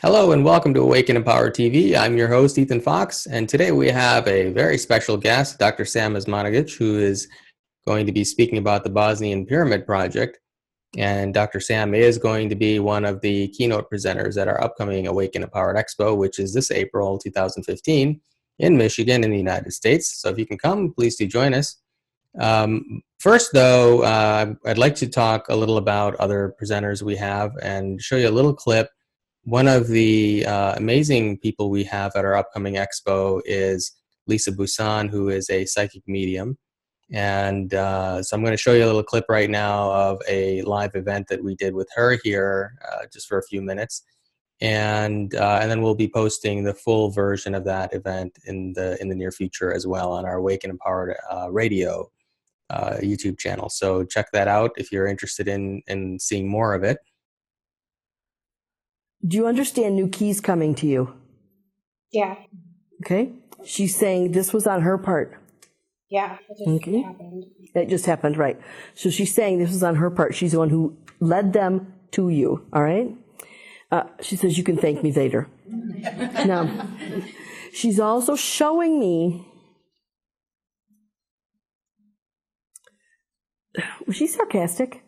Hello and welcome to Awaken Empower TV. I'm your host, Ethann Fox, and today we have a very special guest, Dr. Sam Osmanagich, who is going to be speaking about the Bosnian Pyramid Project. And Dr. Sam is going to be one of the keynote presenters at our upcoming Awaken Empowered Expo, which is this April 2015 in Michigan in the United States. So if you can come, please do join us. First, though, I'd like to talk a little about other presenters we have and show you a little clip. One of the amazing people we have at our upcoming expo is Lisa Busan, who is a psychic medium. And so I'm going to show you a little clip right now of a live event that we did with her here just for a few minutes. And then we'll be posting the full version of that event in the near future as well on our Awaken Empowered Radio YouTube channel. So check that out if you're interested in seeing more of it. Do you understand new keys coming to you? Yeah. Okay. She's saying this was on her part. Yeah. It just happened. It just happened, right. So she's saying this was on her part. She's the one who led them to you, all right? She says, you can thank me later. Now, she's also showing me, was she sarcastic?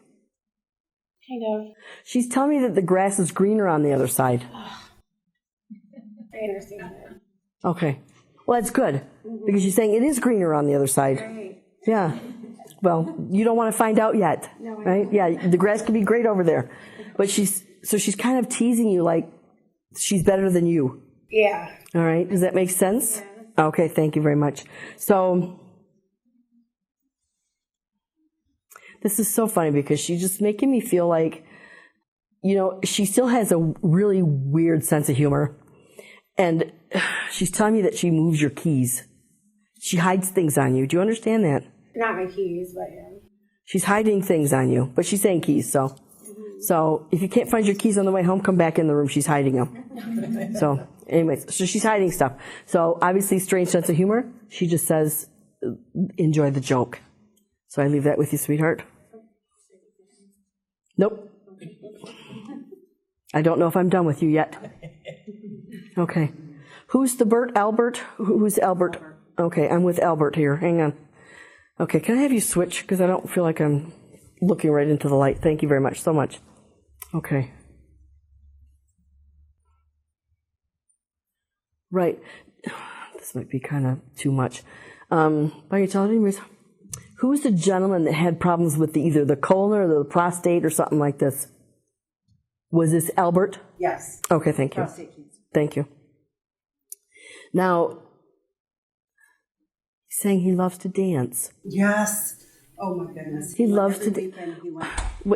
Kind of. She's telling me that the grass is greener on the other side. I understand that. Okay. Well, that's good, because she's saying it is greener on the other side. Right. Yeah. Well, you don't want to find out yet, right? Yeah, the grass could be great over there. But she's kind of teasing you like she's better than you. Yeah. All right. Does that make sense? Yeah. Okay, thank you very much. So this is so funny because she's just making me feel like, you know, she still has a really weird sense of humor. And she's telling me that she moves your keys. She hides things on you. Do you understand that? Not my keys, but yeah. She's hiding things on you, but she's saying keys, so. Mm-hmm. So if you can't find your keys on the way home, come back in the room. She's hiding them. So anyways, so she's hiding stuff. So obviously strange sense of humor. She just says, enjoy the joke. So I leave that with you, sweetheart. Nope. I don't know if I'm done with you yet. Okay. Who's the Bert? Albert? Who's Albert? Okay, I'm with Albert here. Hang on. Okay, can I have you switch? Because I don't feel like I'm looking right into the light. Thank you very much, so much. Okay. Right. This might be kind of too much. By your television, who's the gentleman that had problems with either the colon or the prostate or something like this? Was this Albert? Yes. Okay, thank you. Prostate cancer. Thank you. Now, he's saying he loves to dance. Yes. Oh my goodness. He loves to dance.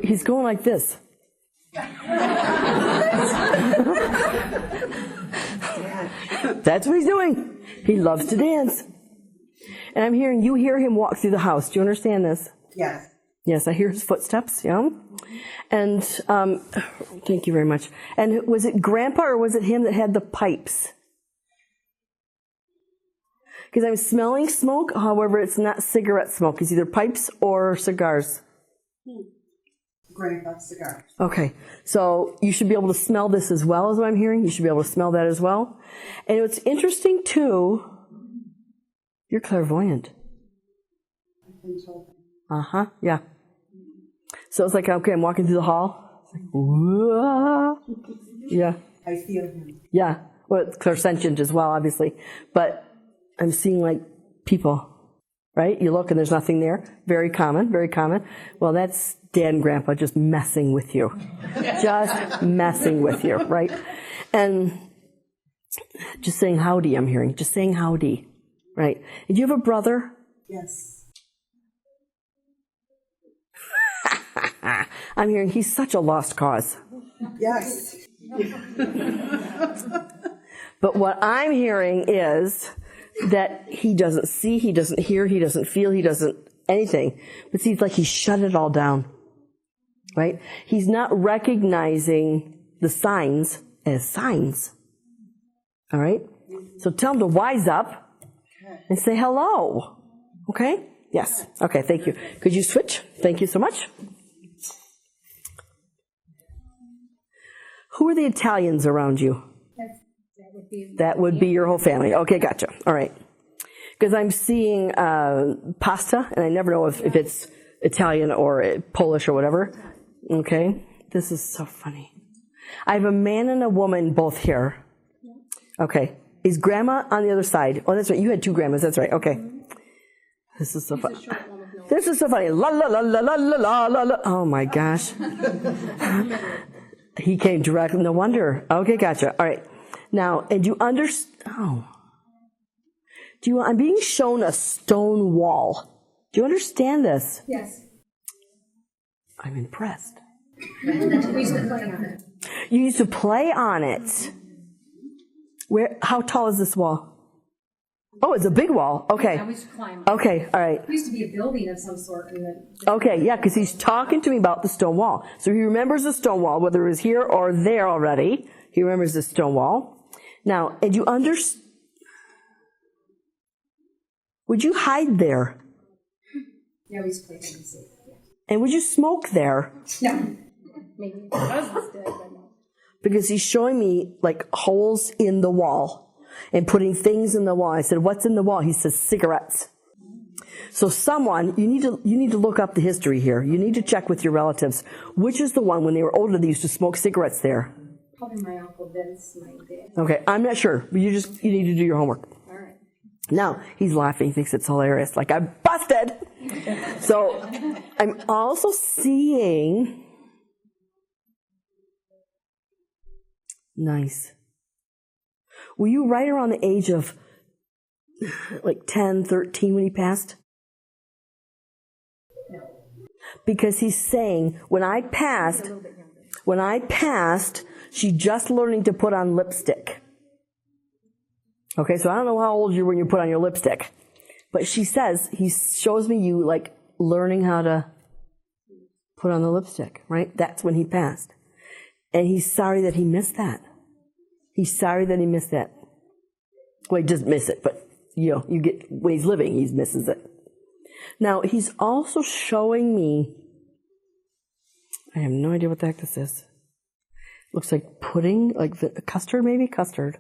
He's going like this. That's what he's doing. He loves to dance. And I'm hearing, you hear him walk through the house. Do you understand this? Yes. Yes, I hear his footsteps, yeah. And thank you very much. And was it Grandpa or was it him that had the pipes? Because I'm smelling smoke, however, it's not cigarette smoke. It's either pipes or cigars. Grandpa cigar. Okay, so you should be able to smell this as well as what I'm hearing. You should be able to smell that as well. And what's interesting, too, you're clairvoyant. I've been told. Uh-huh, yeah. So it's like, okay, I'm walking through the hall. It's like, whoa. Yeah. I feel him. Yeah. Well, it's clairsentient as well, obviously. But I'm seeing, like, people, right? You look and there's nothing there. Very common, very common. Well, that's Dad and Grandpa just messing with you. Just messing with you, right? And just saying howdy, I'm hearing. Just saying howdy, right? And do you have a brother? Yes. I'm hearing he's such a lost cause. Yes. But what I'm hearing is that he doesn't see, he doesn't hear, he doesn't feel, he doesn't anything. But see, it's like he shut it all down, right? He's not recognizing the signs as signs, all right? So tell him to wise up and say hello, okay? Yes, okay, thank you. Could you switch? Thank you so much. Who are the Italians around you? That would be your whole family. Okay, gotcha. All right. Because I'm seeing pasta, and I never know if it's Italian or Polish or whatever. Okay. This is so funny. I have a man and a woman both here. Okay. Is grandma on the other side? Oh, that's right. You had two grandmas. That's right. Okay. This is so funny. This is so funny. La la la la la la la la. Oh my gosh. He came directly. No wonder. Okay, gotcha. All right. Now, and you understand? Oh. I'm being shown a stone wall. Do you understand this? Yes. I'm impressed. We used to play on it. You used to play on it. Where? How tall is this wall? Oh, it's a big wall. Okay. Yeah, we used to climb up. Okay. All right. It used to be a building of some sort. Okay. Yeah, because he's talking to me about the stone wall. So he remembers the stone wall, whether it was here or there already. He remembers the stone wall. Now, and you understand? Would you hide there? Yeah, we used to play hide and seek. Yeah. And would you smoke there? No. Maybe my husband's dead, but no. Because he's showing me like holes in the wall and putting things in the wall. I said, "What's in the wall?" He says, "Cigarettes." So someone, you need to look up the history here. You need to check with your relatives. Which is the one when they were older they used to smoke cigarettes there? Probably my Uncle Vince, my dad. Okay, I'm not sure. You need to do your homework. All right. Now, he's laughing. He thinks it's hilarious. Like, I'm busted. So, I'm also seeing... Nice. Were you right around the age of, like, 10, 13 when he passed? No. Because he's saying, when I passed, she's just learning to put on lipstick. Okay, so I don't know how old you were when you put on your lipstick. But she says, he shows me you like learning how to put on the lipstick, right? That's when he passed. And he's sorry that he missed that. He's sorry that he missed that. Well, he doesn't miss it, but you get, when he's living, he misses it. Now, he's also showing me, I have no idea what the heck this is. Looks like pudding, like custard maybe? Custard.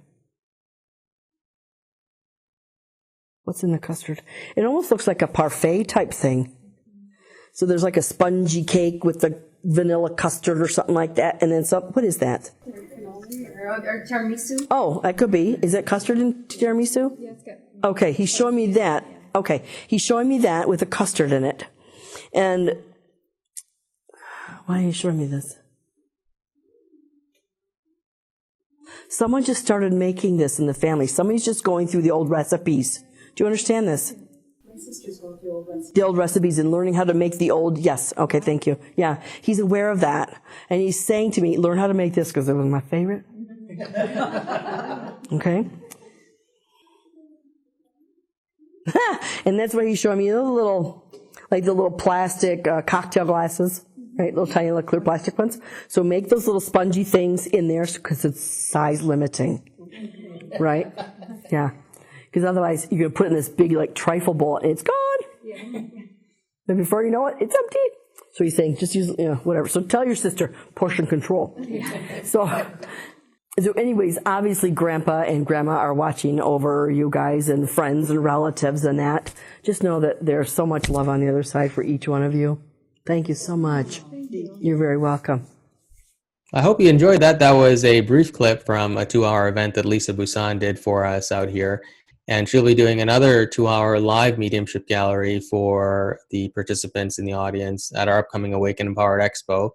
What's in the custard? It almost looks like a parfait type thing. So there's like a spongy cake with the vanilla custard or something like that. And then what is that? Or tiramisu. Oh, that could be. Is that custard in tiramisu? Yeah, it's good. Okay, he's showing me that. Okay, he's showing me that with a custard in it. And why are you showing me this? Someone just started making this in the family. Somebody's just going through the old recipes. Do you understand this? My sister's going through old recipes. The old recipes and learning how to make the old, yes. Okay, thank you. Yeah, he's aware of that. And he's saying to me, learn how to make this because it was my favorite. Okay. And that's why he's showing me the little plastic cocktail glasses, right? Little tiny little clear plastic ones. So make those little spongy things in there because it's size limiting, right? Yeah. Because otherwise you're going to put it in this big like trifle bowl and it's gone. Yeah. And before you know it, it's empty. So he's saying just use, whatever. So tell your sister, portion control. Yeah. So anyways, obviously Grandpa and Grandma are watching over you guys and friends and relatives and that. Just know that there's so much love on the other side for each one of you. Thank you so much. Thank you. You're very welcome. I hope you enjoyed that. That was a brief clip from a 2-hour event that Lisa Busan did for us out here. And she'll be doing another 2-hour live mediumship gallery for the participants in the audience at our upcoming Awaken Empowered Expo.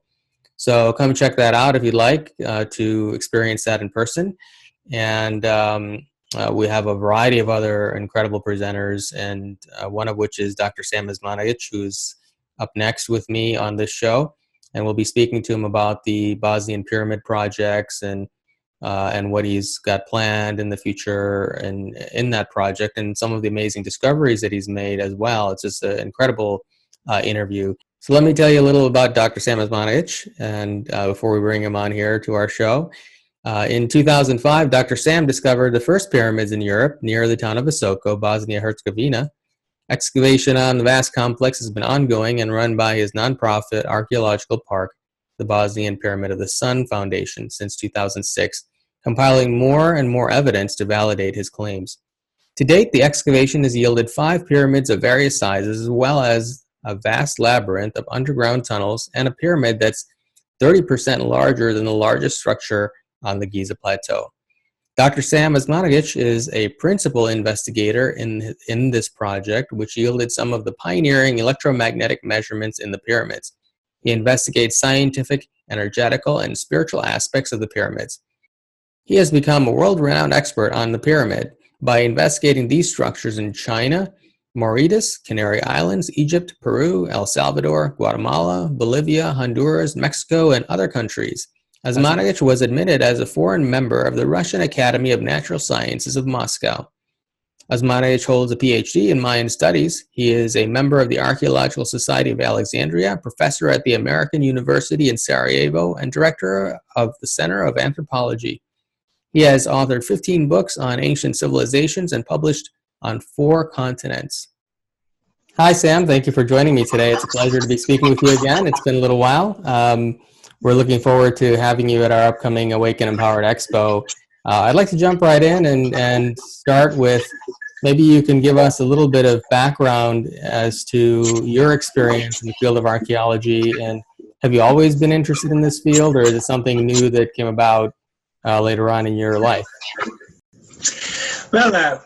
So come check that out if you'd like to experience that in person. And we have a variety of other incredible presenters, and one of which is Dr. Sam Osmanagich, who's up next with me on this show. And we'll be speaking to him about the Bosnian Pyramid projects and what he's got planned in the future and in that project, and some of the amazing discoveries that he's made as well. It's just an incredible interview. So let me tell you a little about Dr. Sam Osmanagich, and before we bring him on here to our show. In 2005, Dr. Sam discovered the first pyramids in Europe near the town of Visoko, Bosnia-Herzegovina. Excavation on the vast complex has been ongoing and run by his nonprofit archaeological park, the Bosnian Pyramid of the Sun Foundation, since 2006. compiling more and more evidence to validate his claims. To date, the excavation has yielded 5 pyramids of various sizes, as well as a vast labyrinth of underground tunnels and a pyramid that's 30% larger than the largest structure on the Giza Plateau. Dr. Sam Osmanagich is a principal investigator in this project, which yielded some of the pioneering electromagnetic measurements in the pyramids. He investigates scientific, energetical, and spiritual aspects of the pyramids. He has become a world-renowned expert on the pyramid by investigating these structures in China, Mauritius, Canary Islands, Egypt, Peru, El Salvador, Guatemala, Bolivia, Honduras, Mexico, and other countries. Osmanagich was admitted as a foreign member of the Russian Academy of Natural Sciences of Moscow. Osmanagich holds a Ph.D. in Mayan Studies. He is a member of the Archaeological Society of Alexandria, professor at the American University in Sarajevo, and director of the Center of Anthropology. He has authored 15 books on ancient civilizations and published on 4 continents. Hi, Sam. Thank you for joining me today. It's a pleasure to be speaking with you again. It's been a little while. We're looking forward to having you at our upcoming Awaken Empowered Expo. I'd like to jump right in and start with, maybe you can give us a little bit of background as to your experience in the field of archaeology, and have you always been interested in this field, or is it something new that came about later on in your life? Well,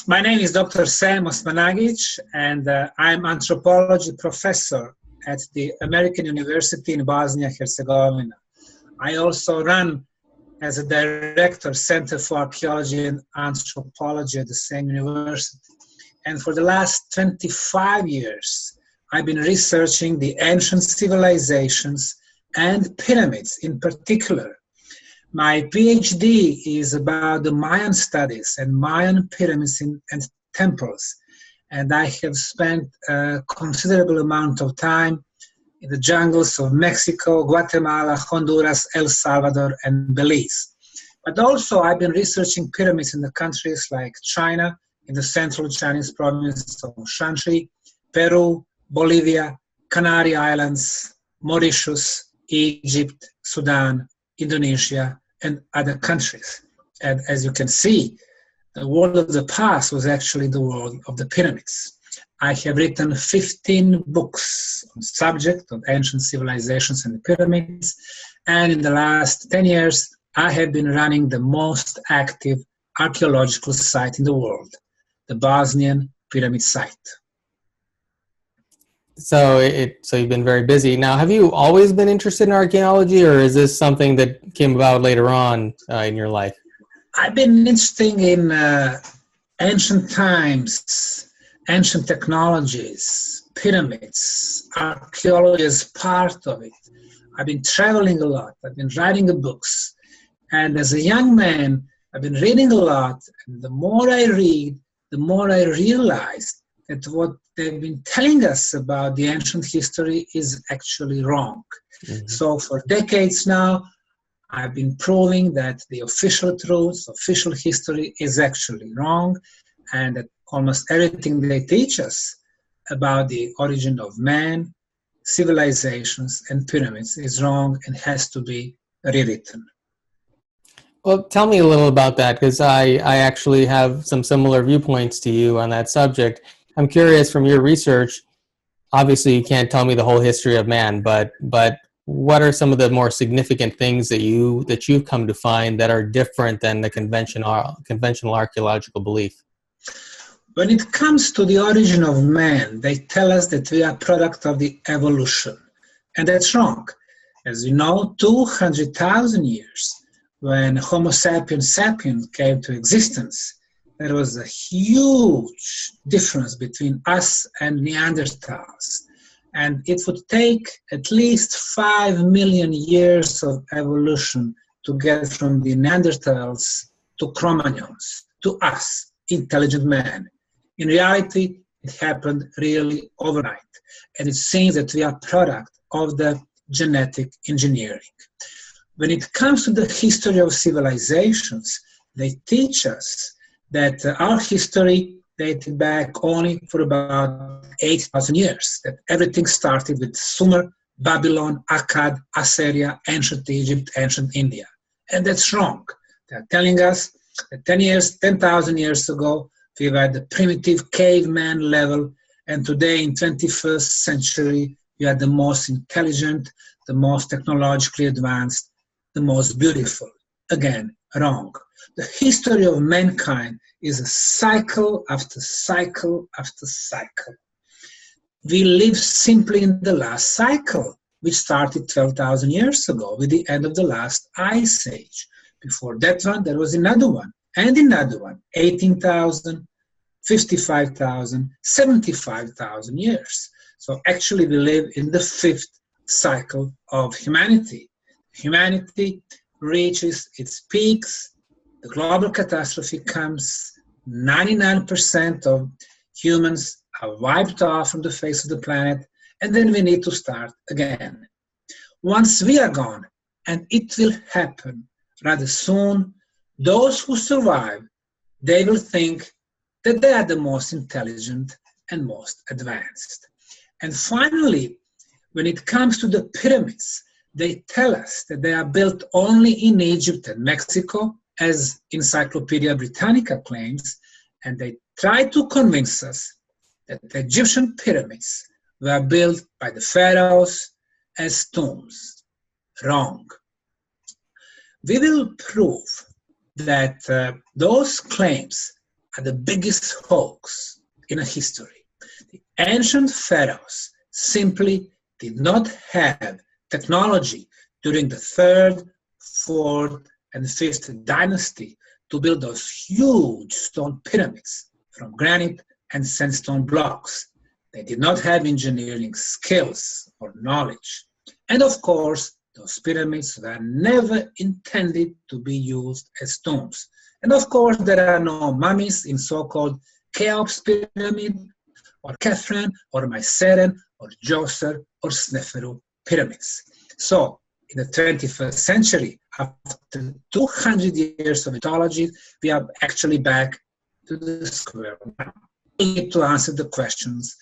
my name is Dr. Sam Osmanagich, and I'm anthropology professor at the American University in Bosnia-Herzegovina. I also run as a director Center for Archaeology and Anthropology at the same university. And for the last 25 years, I've been researching the ancient civilizations and pyramids in particular. My PhD is about the Mayan studies and Mayan pyramids and temples. And I have spent a considerable amount of time in the jungles of Mexico, Guatemala, Honduras, El Salvador, and Belize. But also I've been researching pyramids in the countries like China, in the central Chinese province of Shanxi, Peru, Bolivia, Canary Islands, Mauritius, Egypt, Sudan, Indonesia, and other countries. And as you can see, the world of the past was actually the world of the pyramids. I have written 15 books on the subject of ancient civilizations and the pyramids, and in the last 10 years, I have been running the most active archaeological site in the world, the Bosnian Pyramid Site. So you've been very busy. Now, have you always been interested in archaeology, or is this something that came about later on in your life? I've been interested in ancient times, ancient technologies, pyramids. Archaeology is part of it. I've been traveling a lot. I've been writing books. And as a young man, I've been reading a lot. And the more I read, the more I realize that what they've been telling us about the ancient history is actually wrong. Mm-hmm. So for decades now, I've been proving that the official truths, official history is actually wrong, and that almost everything they teach us about the origin of man, civilizations, and pyramids is wrong and has to be rewritten. Well, tell me a little about that, because I actually have some similar viewpoints to you on that subject. I'm curious, from your research, obviously you can't tell me the whole history of man, but what are some of the more significant things that you've come to find that are different than the conventional archaeological belief? When it comes to the origin of man, they tell us that we are a product of the evolution, and that's wrong. As you know, 200,000 years, when Homo sapiens came to existence, there was a huge difference between us and Neanderthals. And it would take at least 5 million years of evolution to get from the Neanderthals to Cro-Magnons, to us, intelligent man. In reality, it happened really overnight. And it seems that we are a product of the genetic engineering. When it comes to the history of civilizations, they teach us that our history dated back only for about 8,000 years, that everything started with Sumer, Babylon, Akkad, Assyria, ancient Egypt, ancient India. And that's wrong. They're telling us that 10,000 years ago, we were at the primitive caveman level, and today in 21st century, we are the most intelligent, the most technologically advanced, the most beautiful. Again, wrong. The history of mankind is a cycle after cycle after cycle. We live simply in the last cycle, which started 12,000 years ago with the end of the last ice age. Before that one, there was another one, and another one, 18,000, 55,000, 75,000 years. So actually we live in the fifth cycle of humanity. Humanity reaches its peaks, the global catastrophe comes, 99% of humans are wiped off from the face of the planet, and then we need to start again. Once we are gone, and it will happen rather soon, those who survive, they will think that they are the most intelligent and most advanced. And finally, when it comes to the pyramids, they tell us that they are built only in Egypt and Mexico, as Encyclopedia Britannica claims, and they try to convince us that the Egyptian pyramids were built by the pharaohs as tombs. Wrong. We will prove that those claims are the biggest hoax in history. The ancient pharaohs simply did not have technology during the 3rd, 4th, and 5th dynasty to build those huge stone pyramids from granite and sandstone blocks. They did not have engineering skills or knowledge. And of course, those pyramids were never intended to be used as tombs. And of course, there are no mummies in so-called Cheops pyramid, or Khafre, or Myceren, or Djoser, or Sneferu pyramids. So, in the 21st century, after 200 years of mythology, we are actually back to the square one. We need to answer the questions: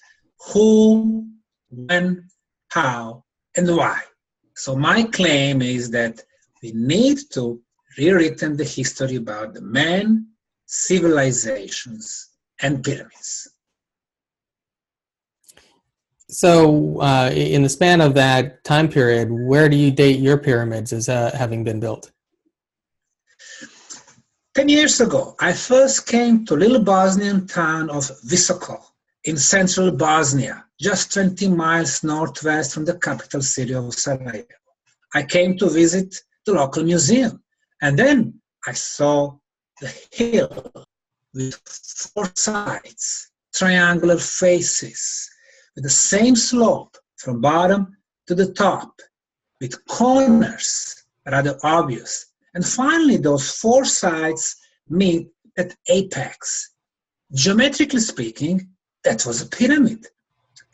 who, when, how, and why. So my claim is that we need to rewritten the history about the man, civilizations, and pyramids. So in the span of that time period, where do you date your pyramids as having been built? 10 years ago, I first came to little Bosnian town of Visoko in central Bosnia, just 20 miles northwest from the capital city of Sarajevo. I came to visit the local museum, and then I saw the hill with 4 sides, triangular faces, with the same slope from bottom to the top, with corners, rather obvious. And finally, those 4 sides meet at apex. Geometrically speaking, that was a pyramid.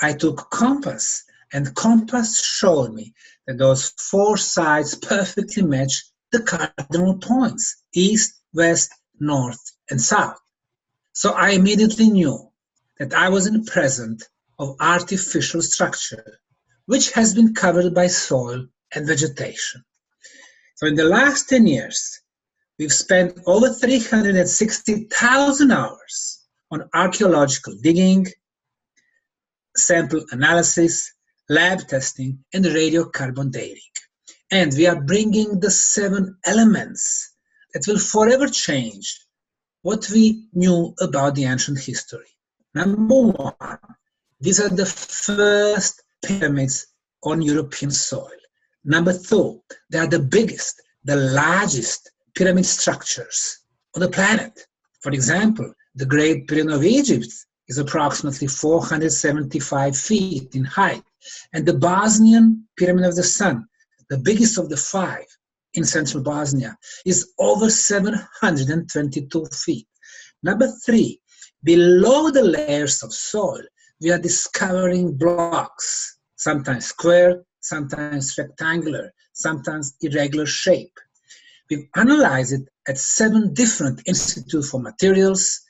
I took compass, and compass showed me that those 4 sides perfectly match the cardinal points, east, west, north, and south. So I immediately knew that I was in presence of artificial structure, which has been covered by soil and vegetation. So in the last 10 years, we've spent over 360,000 hours on archaeological digging, sample analysis, lab testing, and radiocarbon dating. And we are bringing the 7 elements that will forever change what we knew about the ancient history. Number 1, these are the first pyramids on European soil. Number 2, they are the biggest, the largest pyramid structures on the planet. For example, the Great Pyramid of Egypt is approximately 475 feet in height, and the Bosnian Pyramid of the Sun, the biggest of the 5 in central Bosnia, is over 722 feet. Number 3, below the layers of soil, we are discovering blocks, sometimes square, sometimes rectangular, sometimes irregular shape. We've analyzed it at 7 different institutes for materials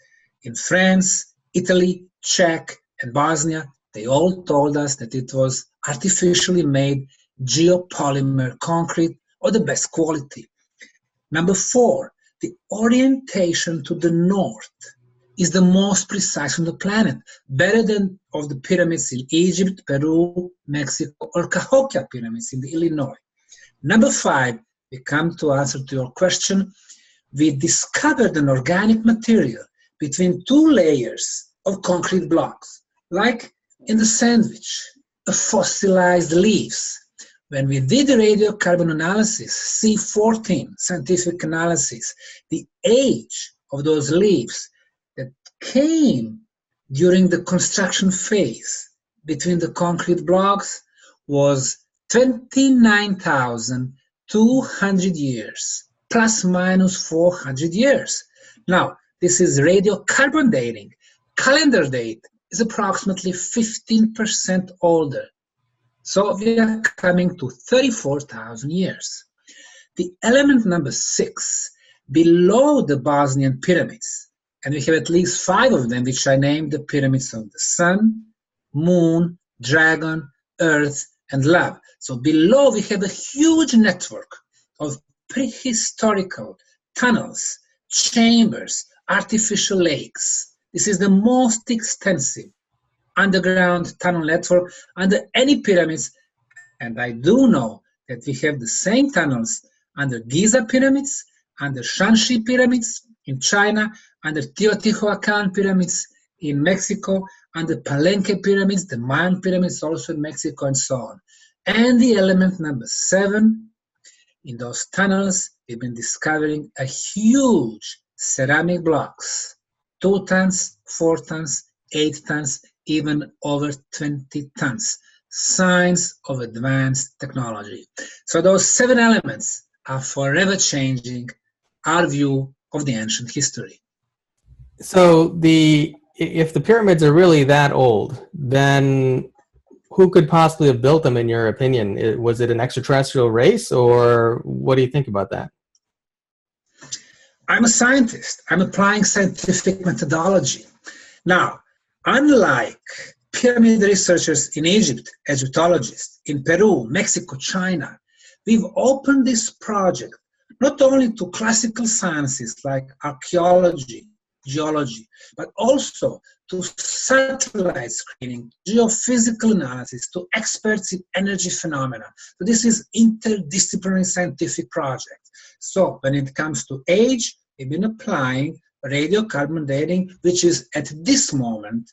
in France, Italy, Czech, and Bosnia. They all told us that it was artificially made geopolymer concrete or the best quality. Number 4, the orientation to the north is the most precise on the planet, better than of the pyramids in Egypt, Peru, Mexico, or Cahokia pyramids in the Illinois. Number 5, we come to answer to your question. We discovered an organic material between 2 layers of concrete blocks, like in the sandwich, a fossilized leaves. When we did the radiocarbon analysis, C14 scientific analysis, the age of those leaves that came during the construction phase between the concrete blocks was 29,200 years, plus minus 400 years. Now, this is radiocarbon dating. Calendar date is approximately 15% older. So we are coming to 34,000 years. The element number 6, below the Bosnian pyramids, and we have at least 5 of them, which I named the pyramids of the sun, moon, dragon, earth, and love. So below we have a huge network of prehistorical tunnels, chambers, artificial lakes. This is the most extensive underground tunnel network under any pyramids, and I do know that we have the same tunnels under Giza pyramids, under Shanxi pyramids in China, under Teotihuacan pyramids in Mexico, under Palenque pyramids, the Mayan pyramids also in Mexico, and so on. And the element number 7, in those tunnels, we've been discovering a huge ceramic blocks, 2 tons, 4 tons, 8 tons, even over 20 tons, signs of advanced technology. So those 7 elements are forever changing our view of the ancient history. So if the pyramids are really that old, then who could possibly have built them in your opinion? Was it an extraterrestrial race, or what do you think about that? I'm a scientist. I'm applying scientific methodology. Now, unlike pyramid researchers in Egypt, Egyptologists, in Peru, Mexico, China, we've opened this project not only to classical sciences like archeology, geology, but also to satellite screening, geophysical analysis, to experts in energy phenomena. So this is interdisciplinary scientific project. So when it comes to age, we've been applying radiocarbon dating, which is at this moment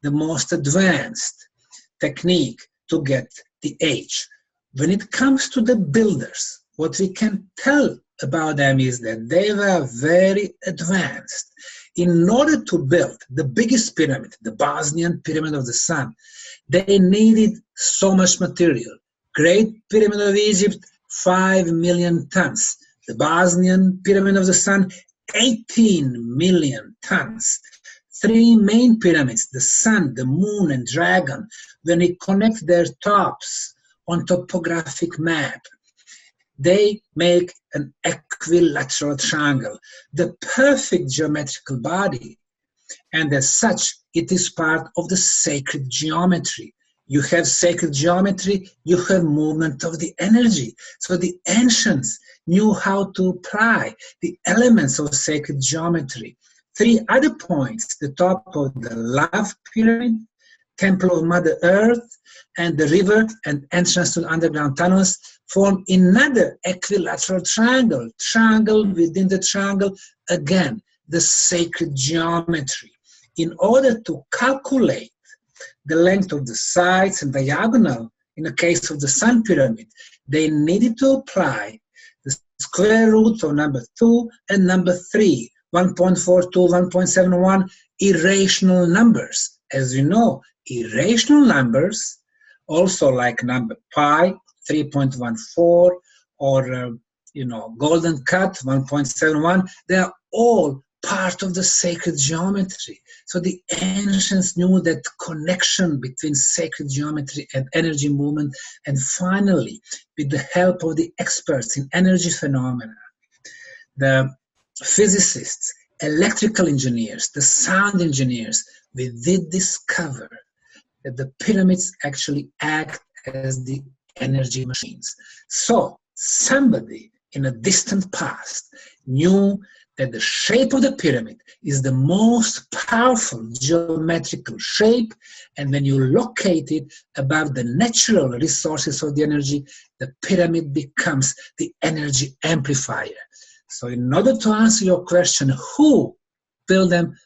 the most advanced technique to get the age. When it comes to the builders, what we can tell about them is that they were very advanced. In order to build the biggest pyramid, the Bosnian Pyramid of the Sun, they needed so much material. Great Pyramid of Egypt, 5 million tons. The Bosnian Pyramid of the Sun, 18 million tons. 3 main pyramids, the Sun, the Moon, and Dragon, when we connect their tops on topographic map, they make an equilateral triangle, the perfect geometrical body. And as such, it is part of the sacred geometry. You have sacred geometry, you have movement of the energy. So the ancients knew how to apply the elements of sacred geometry. 3 other points, the top of the Love Pyramid, Temple of Mother Earth, and the river and entrance to the underground tunnels form another equilateral triangle, triangle within the triangle, again, the sacred geometry. In order to calculate the length of the sides and diagonal, in the case of the Sun Pyramid, they needed to apply the square root of number 2 and number 3, 1.42, 1.71, irrational numbers. As you know, irrational numbers, also like number pi, 3.14, or golden cut, 1.71, they are all part of the sacred geometry. So the ancients knew that connection between sacred geometry and energy movement, and finally, with the help of the experts in energy phenomena, the physicists, electrical engineers, the sound engineers, we did discover that the pyramids actually act as the energy machines. So somebody in a distant past knew that the shape of the pyramid is the most powerful geometrical shape, and when you locate it above the natural resources of the energy, the pyramid becomes the energy amplifier. So in order to answer your question, who built them?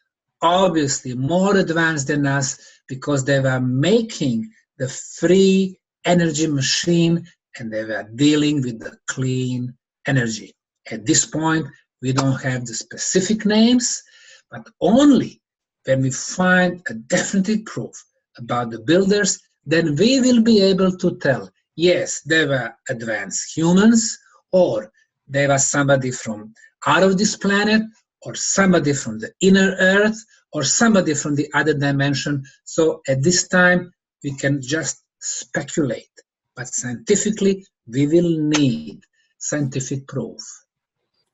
Obviously more advanced than us, because they were making the free energy machine and they were dealing with the clean energy. At this point, we don't have the specific names, but only when we find a definitive proof about the builders, then we will be able to tell, yes, they were advanced humans, or they were somebody from out of this planet, or somebody from the inner earth, or somebody from the other dimension. So at this time, we can just speculate. But scientifically, we will need scientific proof.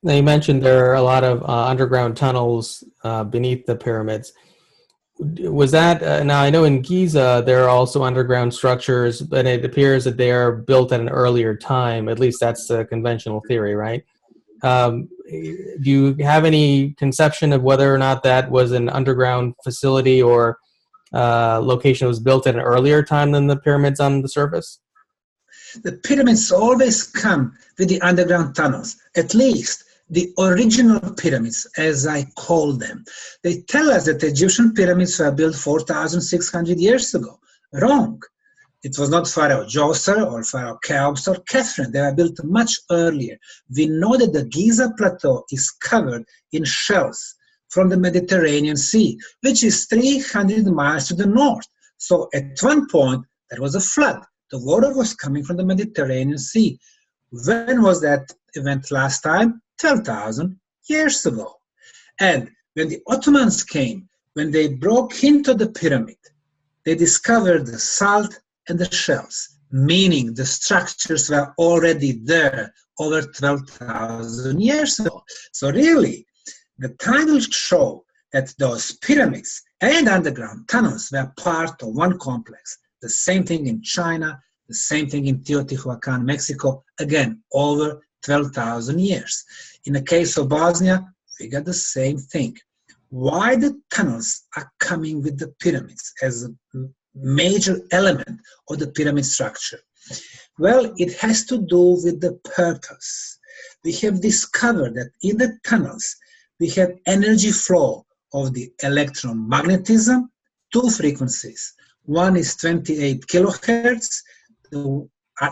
Now, you mentioned there are a lot of underground tunnels beneath the pyramids. Was that, now I know in Giza there are also underground structures, but it appears that they are built at an earlier time. At least that's the conventional theory, right? Do you have any conception of whether or not that was an underground facility or location that was built at an earlier time than the pyramids on the surface? The pyramids always come with the underground tunnels, at least the original pyramids, as I call them. They tell us that the Egyptian pyramids were built 4,600 years ago. Wrong. It was not Pharaoh Djoser or Pharaoh Cheops or Khafre. They were built much earlier. We know that the Giza Plateau is covered in shells from the Mediterranean Sea, which is 300 miles to the north. So at one point, there was a flood. The water was coming from the Mediterranean Sea. When was that event last time? 12,000 years ago. And when the Ottomans came, when they broke into the pyramid, they discovered the salt and the shells, meaning the structures were already there over 12,000 years ago. So really, the time will show that those pyramids and underground tunnels were part of one complex. The same thing in China, the same thing in Teotihuacan, Mexico, again, over 12,000 years. In the case of Bosnia, we got the same thing. Why the tunnels are coming with the pyramids as a major element of the pyramid structure? Well, it has to do with the purpose. We have discovered that in the tunnels, we have energy flow of the electromagnetism, two frequencies. One is 28 kilohertz,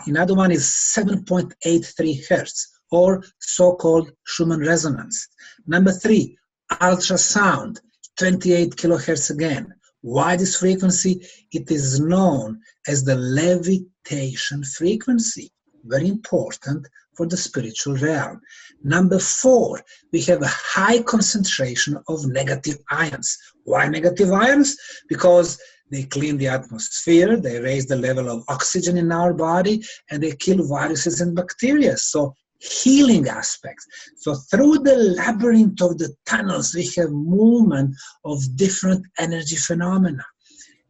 another one is 7.83 hertz, or so-called Schumann resonance. Number three, ultrasound, 28 kilohertz again. Why this frequency? It is known as the levitation frequency, very important for the spiritual realm. Number four, we have a high concentration of negative ions. Why negative ions? Because they clean the atmosphere, they raise the level of oxygen in our body, and they kill viruses and bacteria. So healing aspects. So through the labyrinth of the tunnels, we have movement of different energy phenomena.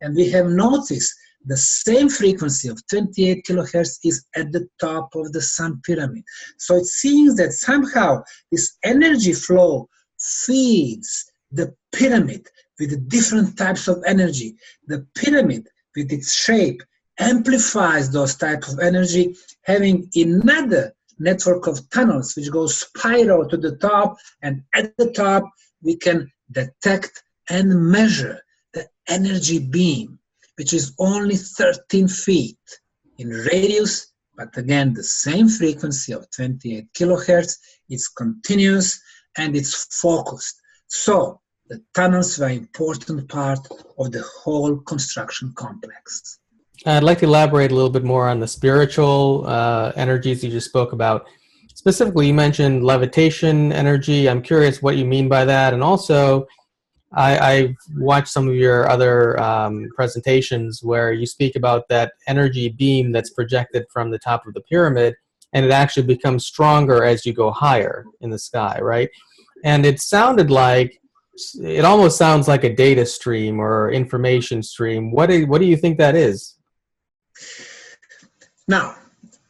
And we have noticed the same frequency of 28 kilohertz is at the top of the Sun pyramid. So it seems that somehow this energy flow feeds the pyramid with different types of energy. The pyramid, with its shape, amplifies those types of energy, having another network of tunnels which goes spiral to the top, and at the top we can detect and measure the energy beam, which is only 13 feet in radius, but again the same frequency of 28 kilohertz. It's continuous and it's focused. So the tunnels were an important part of the whole construction complex. I'd like to elaborate a little bit more on the spiritual energies you just spoke about. Specifically, you mentioned levitation energy. I'm curious what you mean by that. And also, I've watched some of your other presentations where you speak about that energy beam that's projected from the top of the pyramid, and it actually becomes stronger as you go higher in the sky, right? And it sounded like, it almost sounds like a data stream or information stream. What do you think that is? Now,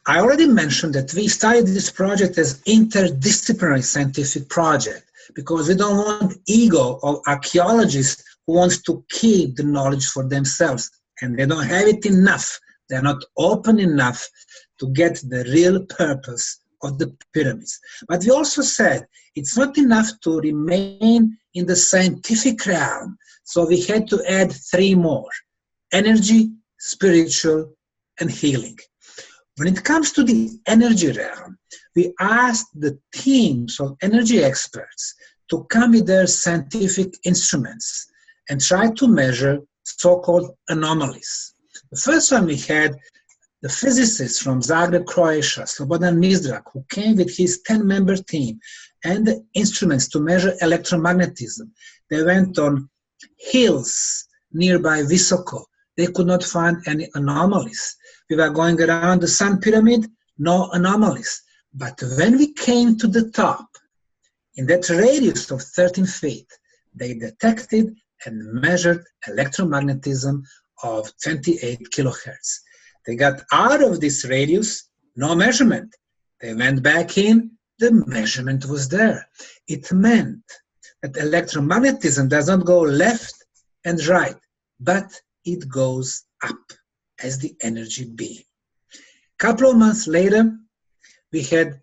I already mentioned that we started this project as interdisciplinary scientific project. because we don't want ego of archaeologists who wants to keep the knowledge for themselves, and they don't have it enough. They're not open enough to get the real purpose of the pyramids. But we also said it's not enough to remain in the scientific realm, so we had to add 3 more: energy, spiritual, and healing. When it comes to the energy realm, we asked the teams of energy experts to come with their scientific instruments and try to measure so-called anomalies. The first one we had the physicist from Zagreb, Croatia, Slobodan Mizdrak, who came with his 10-member team and the instruments to measure electromagnetism. They went on hills nearby Visoko. They could not find any anomalies. We were going around the Sun Pyramid, no anomalies. But when we came to the top, in that radius of 13 feet, they detected and measured electromagnetism of 28 kilohertz. They got out of this radius, no measurement. They went back in, the measurement was there. It meant that electromagnetism does not go left and right, but it goes up as the energy beam. A couple of months later, we had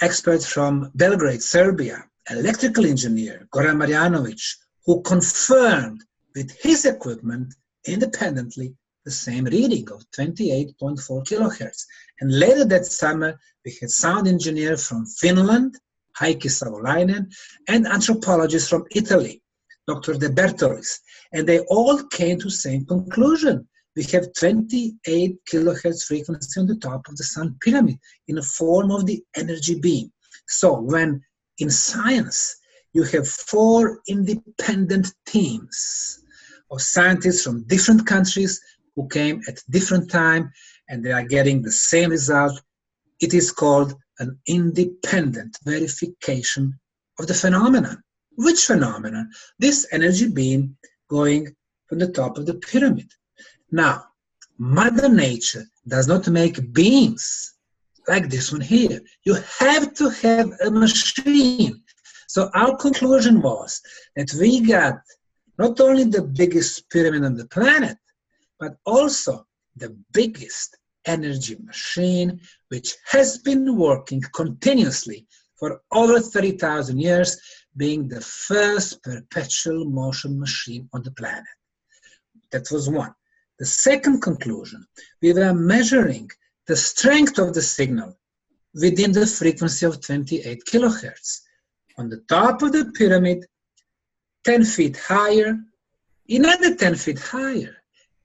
experts from Belgrade, Serbia, electrical engineer Goran Marjanovic, who confirmed with his equipment independently the same reading of 28.4 kilohertz. And later that summer, we had sound engineer from Finland, Heikki Savolainen, and anthropologist from Italy, Dr. De Bertolis. And they all came to the same conclusion. We have 28 kilohertz frequency on the top of the Sun Pyramid in the form of the energy beam. So when in science, you have 4 independent teams of scientists from different countries who came at different time, and they are getting the same result. It is called an independent verification of the phenomenon. Which phenomenon? This energy beam going from the top of the pyramid. Now, Mother Nature does not make beams like this one here. You have to have a machine. So our conclusion was that we got not only the biggest pyramid on the planet, but also the biggest energy machine, which has been working continuously for over 30,000 years, being the first perpetual motion machine on the planet. That was one. The second conclusion, we were measuring the strength of the signal within the frequency of 28 kilohertz. On the top of the pyramid, 10 feet higher, another 10 feet higher.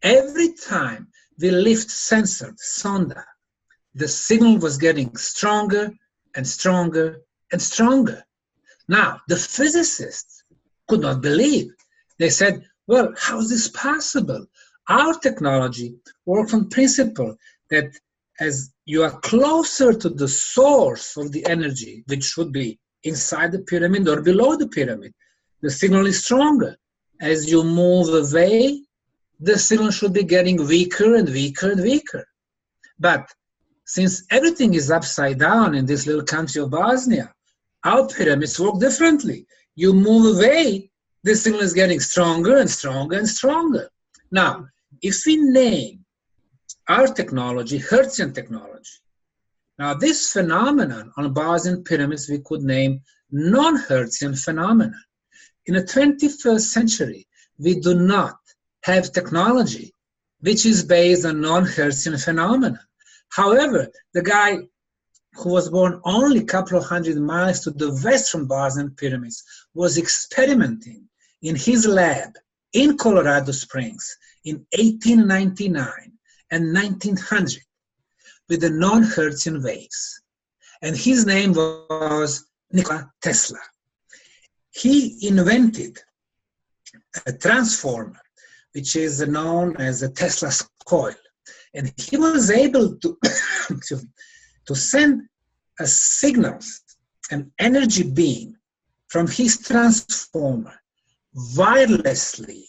Every time we lift sensor, sonda, the signal was getting stronger and stronger and stronger. Now, the physicists could not believe. They said, well, how is this possible? Our technology works on principle that as you are closer to the source of the energy, which should be inside the pyramid or below the pyramid, the signal is stronger. As you move away, the signal should be getting weaker and weaker and weaker. But since everything is upside down in this little country of Bosnia, our pyramids work differently. You move away, the signal is getting stronger and stronger and stronger. Now, if we name our technology Hertzian technology, now this phenomenon on Bosnian pyramids we could name non-Hertzian phenomenon. In the 21st century, we do not have technology which is based on non-Hertzian phenomena. However, the guy who was born only a couple of 100 miles to the west from Bosnian pyramids was experimenting in his lab in Colorado Springs in 1899 and 1900 with the non-Hertzian waves. And his name was Nikola Tesla. He invented a transformer, which is known as a Tesla's coil. And he was able to, to send a signal, an energy beam from his transformer wirelessly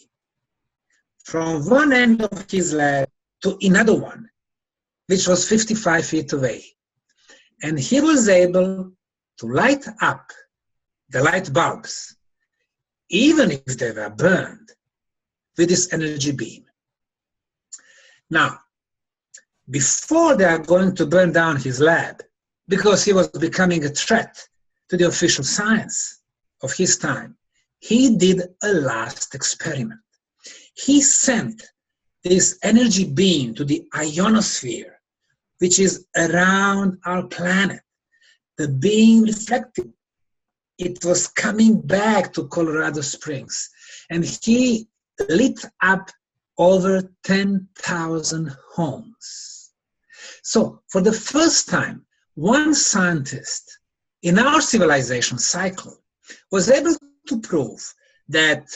from one end of his lab to another one, which was 55 feet away. And he was able to light up the light bulbs, even if they were burned with this energy beam. Now, before they are going to burn down his lab, because he was becoming a threat to the official science of his time, he did a last experiment. He sent this energy beam to the ionosphere, which is around our planet. The beam reflected. It was coming back to Colorado Springs, and he lit up over 10,000 homes. So for the first time, one scientist in our civilization cycle was able to prove that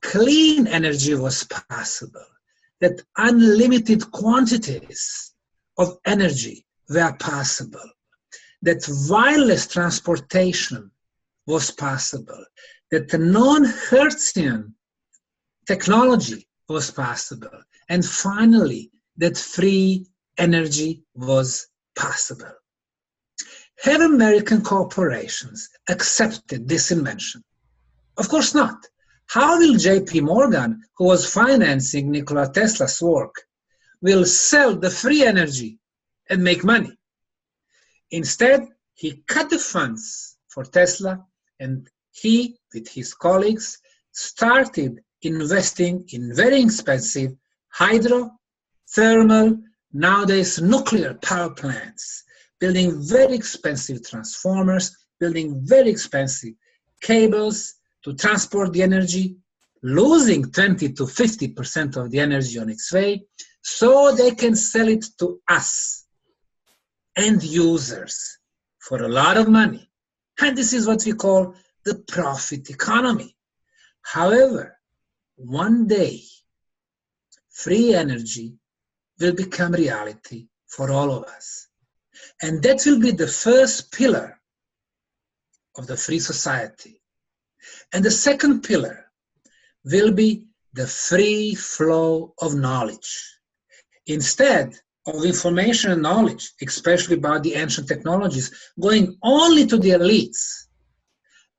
clean energy was possible, that unlimited quantities of energy were possible, that wireless transportation was possible, that the non-Hertzian technology was possible, and finally, that free energy was possible. Have American corporations accepted this invention? Of course not. How will J.P. Morgan, who was financing Nikola Tesla's work, will sell the free energy and make money? Instead, he cut the funds for Tesla, and he, with his colleagues, started investing in very expensive hydro, thermal, nowadays nuclear power plants, building very expensive transformers, building very expensive cables to transport the energy, losing 20 to 50% of the energy on its way, so they can sell it to us, end users, for a lot of money. And this is what we call the profit economy. However, one day, free energy will become reality for all of us. And that will be the first pillar of the free society. And the second pillar will be the free flow of knowledge. Instead of information and knowledge, especially about the ancient technologies, going only to the elites,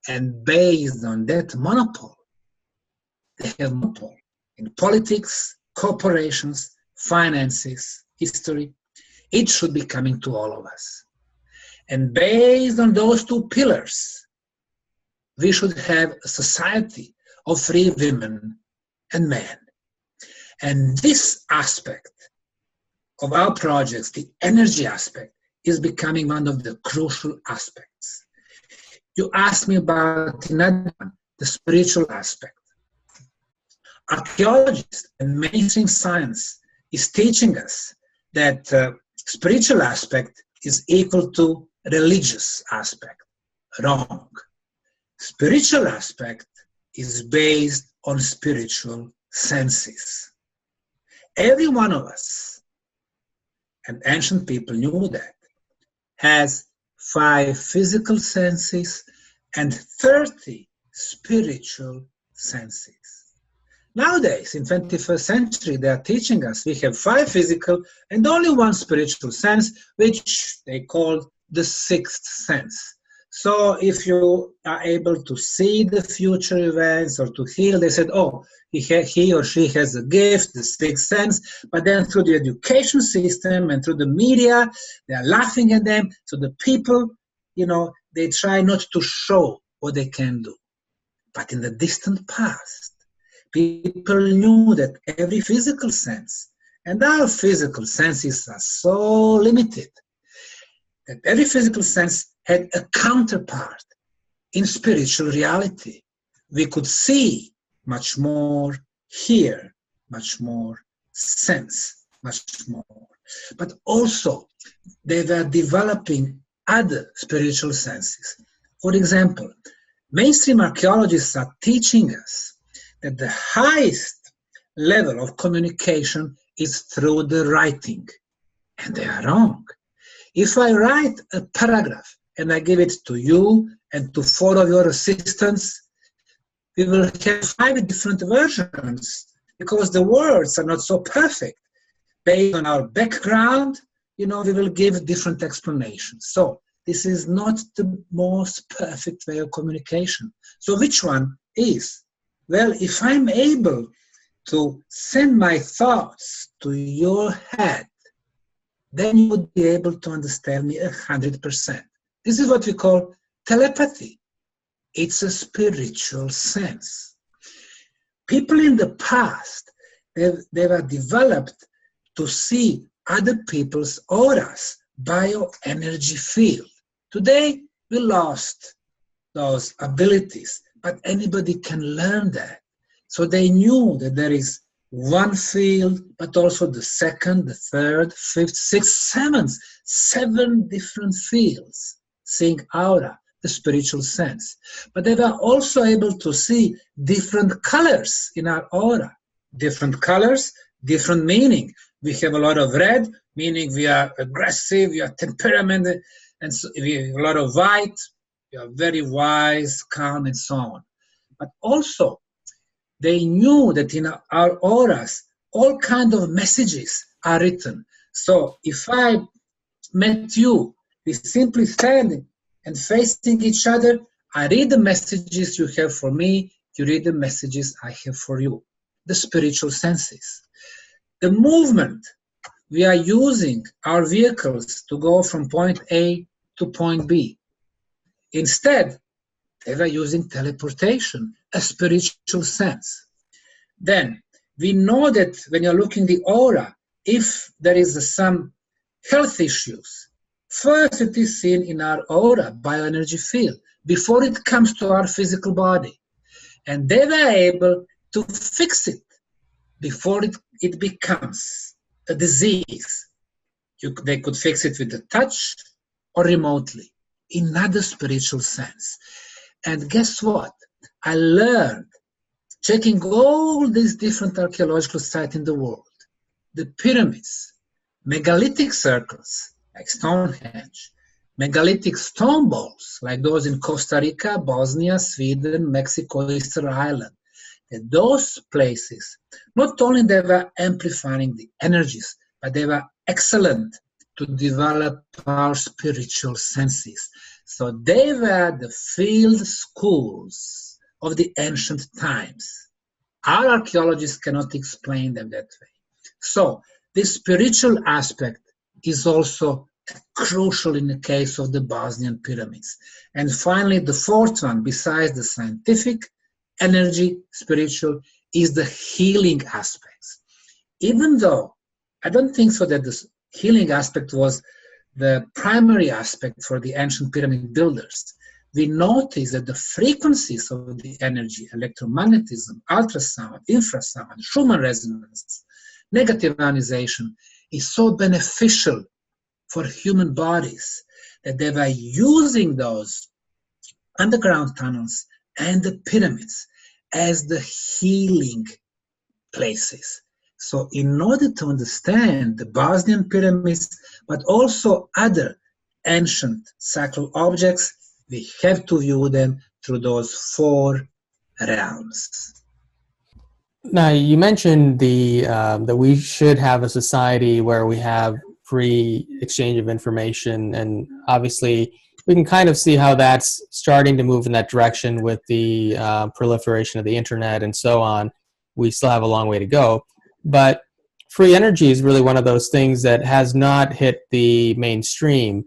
and based on that monopoly, they have monopoly in politics, corporations, finances, history. It should be coming to all of us. And based on those two pillars, we should have a society of free women and men. And this aspect of our projects, the energy aspect, is becoming one of the crucial aspects. You asked me about another one, the spiritual aspect. Archaeologists and mainstream science is teaching us that spiritual aspect is equal to religious aspect. Wrong. Spiritual aspect is based on spiritual senses. Every one of us, and ancient people knew that, has 5 physical senses and 30 spiritual senses. Nowadays, in 21st century, they are teaching us we have 5 physical and only 1 spiritual sense, which they call the 6th sense. So if you are able to see the future events or to heal, they said, oh, he or she has a gift, the 6th sense, but then through the education system and through the media, they are laughing at them. So the people, they try not to show what they can do. But in the distant past, people knew that every physical sense, and our physical senses are so limited, that every physical sense had a counterpart in spiritual reality. We could see much more, hear much more, sense much more. But also, they were developing other spiritual senses. For example, mainstream archaeologists are teaching us that the highest level of communication is through the writing. And they are wrong. If I write a paragraph and I give it to you and to 4 of your assistants, we will have 5 different versions because the words are not so perfect. Based on our background, we will give different explanations. So this is not the most perfect way of communication. So which one is? Well, if I'm able to send my thoughts to your head, then you would be able to understand me 100%. This is what we call telepathy. It's a spiritual sense. People in the past, they were developed to see other people's auras, bioenergy field. Today, we lost those abilities, but anybody can learn that. So they knew that there is one field, but also the second, the third, fifth, sixth, seventh, 7 different fields, seeing aura, the spiritual sense. But they were also able to see different colors in our aura. Different colors, different meaning. We have a lot of red, meaning we are aggressive, we are temperamental, and so we have a lot of white, we are very wise, calm, and so on. But also, they knew that in our auras, all kinds of messages are written. So if I met you, we simply standing and facing each other, I read the messages you have for me, you read the messages I have for you. The spiritual senses. The movement, we are using our vehicles to go from point A to point B. Instead, they were using teleportation, a spiritual sense. Then, we know that when you're looking the aura, if there is some health issues, first it is seen in our aura, bioenergy field, before it comes to our physical body. And they were able to fix it before it becomes a disease. They could fix it with a touch or remotely, in another spiritual sense. And guess what? I learned, checking all these different archaeological sites in the world, the pyramids, megalithic circles like Stonehenge, megalithic stone balls like those in Costa Rica, Bosnia, Sweden, Mexico, Easter Island. And those places, not only they were amplifying the energies, but they were excellent to develop our spiritual senses. So they were the field schools of the ancient times. Our archaeologists cannot explain them that way. So this spiritual aspect is also crucial in the case of the Bosnian pyramids. And finally, the fourth one, besides the scientific, energy, spiritual, is the healing aspects. Even though I don't think so that the healing aspect was the primary aspect for the ancient pyramid builders, we notice that the frequencies of the energy, electromagnetism, ultrasound, infrasound, Schumann resonance, negative ionization, is so beneficial for human bodies that they were using those underground tunnels and the pyramids as the healing places. So in order to understand the Bosnian pyramids, but also other ancient sacral objects, we have to view them through those 4 realms. Now, you mentioned that we should have a society where we have free exchange of information, and obviously we can kind of see how that's starting to move in that direction with the proliferation of the internet and so on. We still have a long way to go, but free energy is really one of those things that has not hit the mainstream.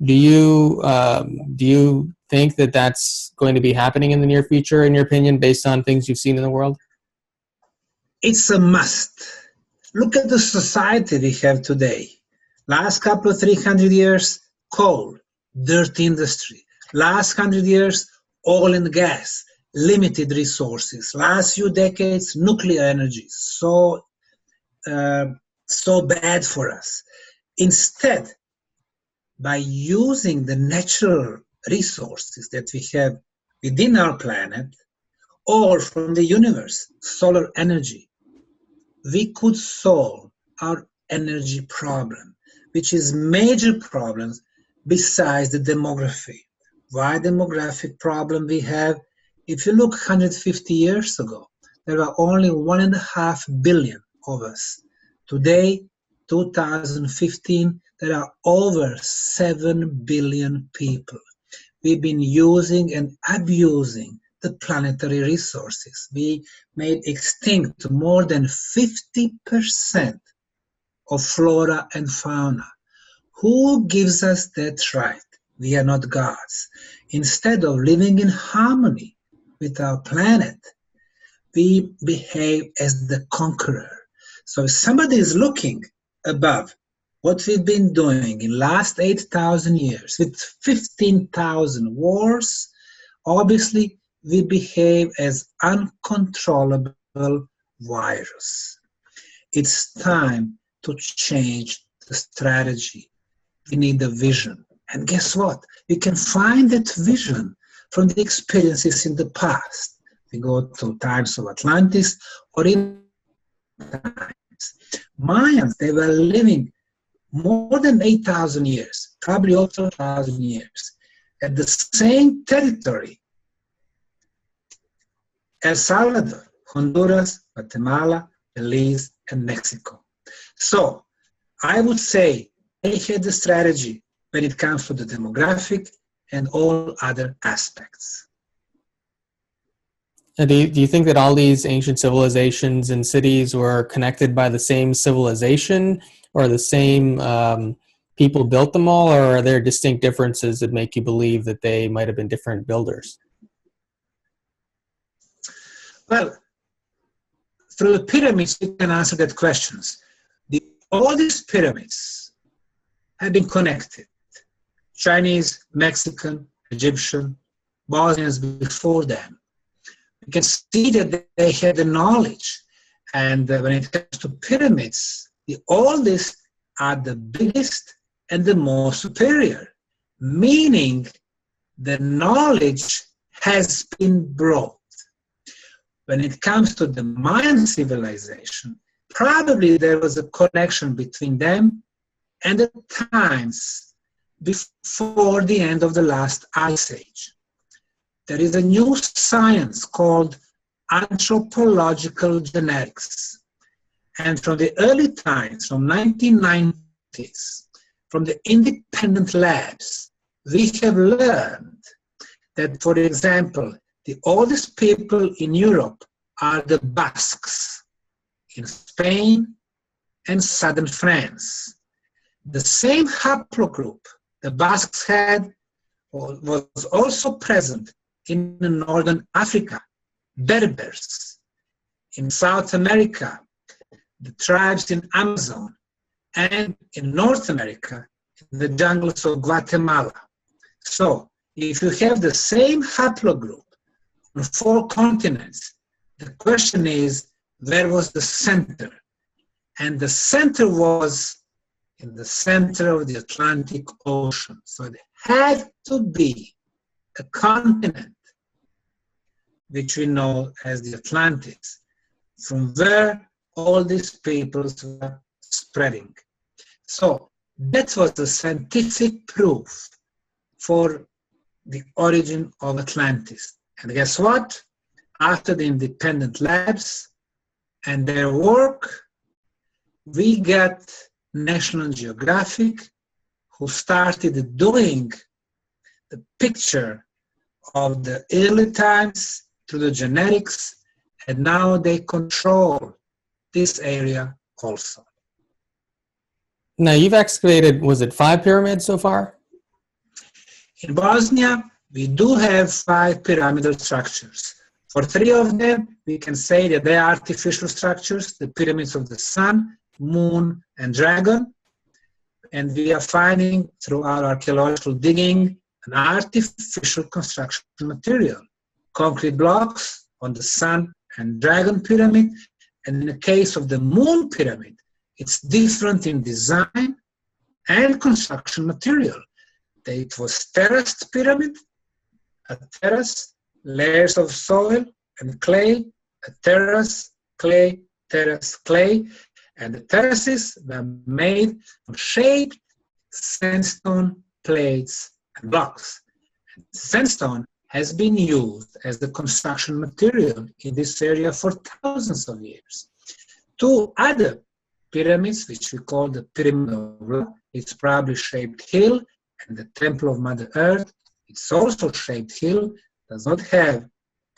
Do you think that that's going to be happening in the near future, in your opinion, based on things you've seen in the world? It's a must. Look at the society we have today. Last couple of 300 years, coal, dirt industry. Last 100 years, oil and gas, limited resources. Last few decades, nuclear energy, so bad for us. Instead, by using the natural resources that we have within our planet or from the universe, solar energy, we could solve our energy problem, which is major problems besides the demography. Why demographic problem we have? If you look 150 years ago, there were only 1.5 billion of us. Today, 2015, there are over 7 billion people. We've been using and abusing the planetary resources. We made extinct more than 50% of flora and fauna. Who gives us that right? We are not gods. Instead of living in harmony with our planet, we behave as the conqueror. So if somebody is looking above what we've been doing in last 8,000 years with 15,000 wars, obviously we behave as uncontrollable virus. It's time to change the strategy. We need a vision. And guess what? We can find that vision from the experiences in the past. We go to times of Atlantis or in times. Mayans, they were living more than 8,000 years, probably over 1,000 years, at the same territory. El Salvador, Honduras, Guatemala, Belize, and Mexico. So I would say they had the strategy when it comes to the demographic and all other aspects. And do you think that all these ancient civilizations and cities were connected by the same civilization, or the same people built them all, or are there distinct differences that make you believe that they might have been different builders? Well, through the pyramids, we can answer that questions. All these pyramids have been connected. Chinese, Mexican, Egyptian, Bosnians before them. You can see that they had the knowledge. And when it comes to pyramids, the oldest are the biggest and the most superior, meaning the knowledge has been brought. When it comes to the Mayan civilization, probably there was a connection between them and the times before the end of the last ice age. There is a new science called anthropological genetics. And from the early times, from 1990s, from the independent labs, we have learned that, for example, the oldest people in Europe are the Basques in Spain and southern France. The same haplogroup the Basques had was also present in northern Africa, Berbers, in South America, the tribes in Amazon, and in North America, in the jungles of Guatemala. So, if you have the same haplogroup on 4 continents, the question is, where was the center? And the center was in the center of the Atlantic Ocean. So it had to be a continent, which we know as the Atlantis, from where all these peoples were spreading. So that was the scientific proof for the origin of Atlantis. And guess what? After the independent labs and their work, we got National Geographic, who started doing the picture of the early times through the genetics, and now they control this area also. Now, you've excavated, was it 5 pyramids so far? In Bosnia, we do have 5 pyramidal structures. For 3 of them, we can say that they are artificial structures, the pyramids of the sun, moon, and dragon. And we are finding, through our archaeological digging, an artificial construction material. Concrete blocks on the sun and dragon pyramid. And in the case of the moon pyramid, it's different in design and construction material. It was terraced pyramid, a terrace, layers of soil and clay, a terrace, clay, terrace, clay, and the terraces were made from shaped sandstone plates and blocks. And sandstone has been used as the construction material in this area for thousands of years. 2 other pyramids, which we call the Pyramid of Ra. It's probably shaped hill, and the Temple of Mother Earth, it's also shaped hill, does not have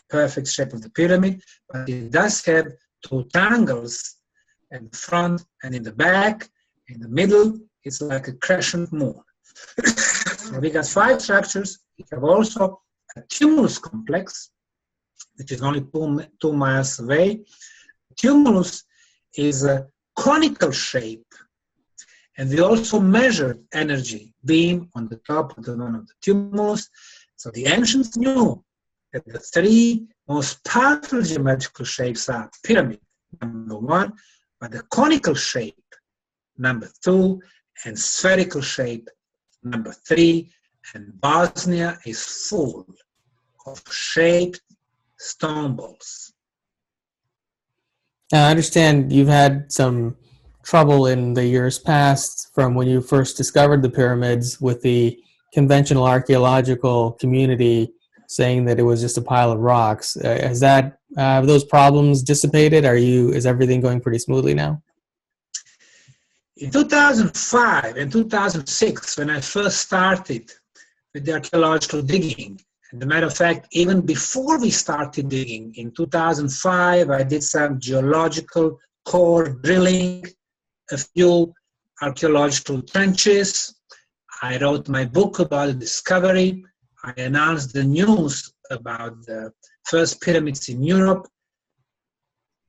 perfect shape of the pyramid, but it does have two triangles at the front and in the back. In the middle, it's like a crescent moon. So we got 5 structures. We have also a tumulus complex, which is only 2 miles away. Tumulus is a conical shape, and we also measured energy beam on the top of one of the tumulus. So the ancients knew that the 3 most powerful geometrical shapes are pyramid, number 1, but the conical shape, number 2, and spherical shape, number 3, and Bosnia is full of shaped stone balls. Now, I understand you've had some trouble in the years past from when you first discovered the pyramids with the conventional archaeological community saying that it was just a pile of rocks. Have those problems dissipated? Is everything going pretty smoothly now? In 2005 and 2006, when I first started with the archaeological digging, as a matter of fact, even before we started digging, in 2005, I did some geological core drilling, a few archaeological trenches. I wrote my book about the discovery. I announced the news about the first pyramids in Europe.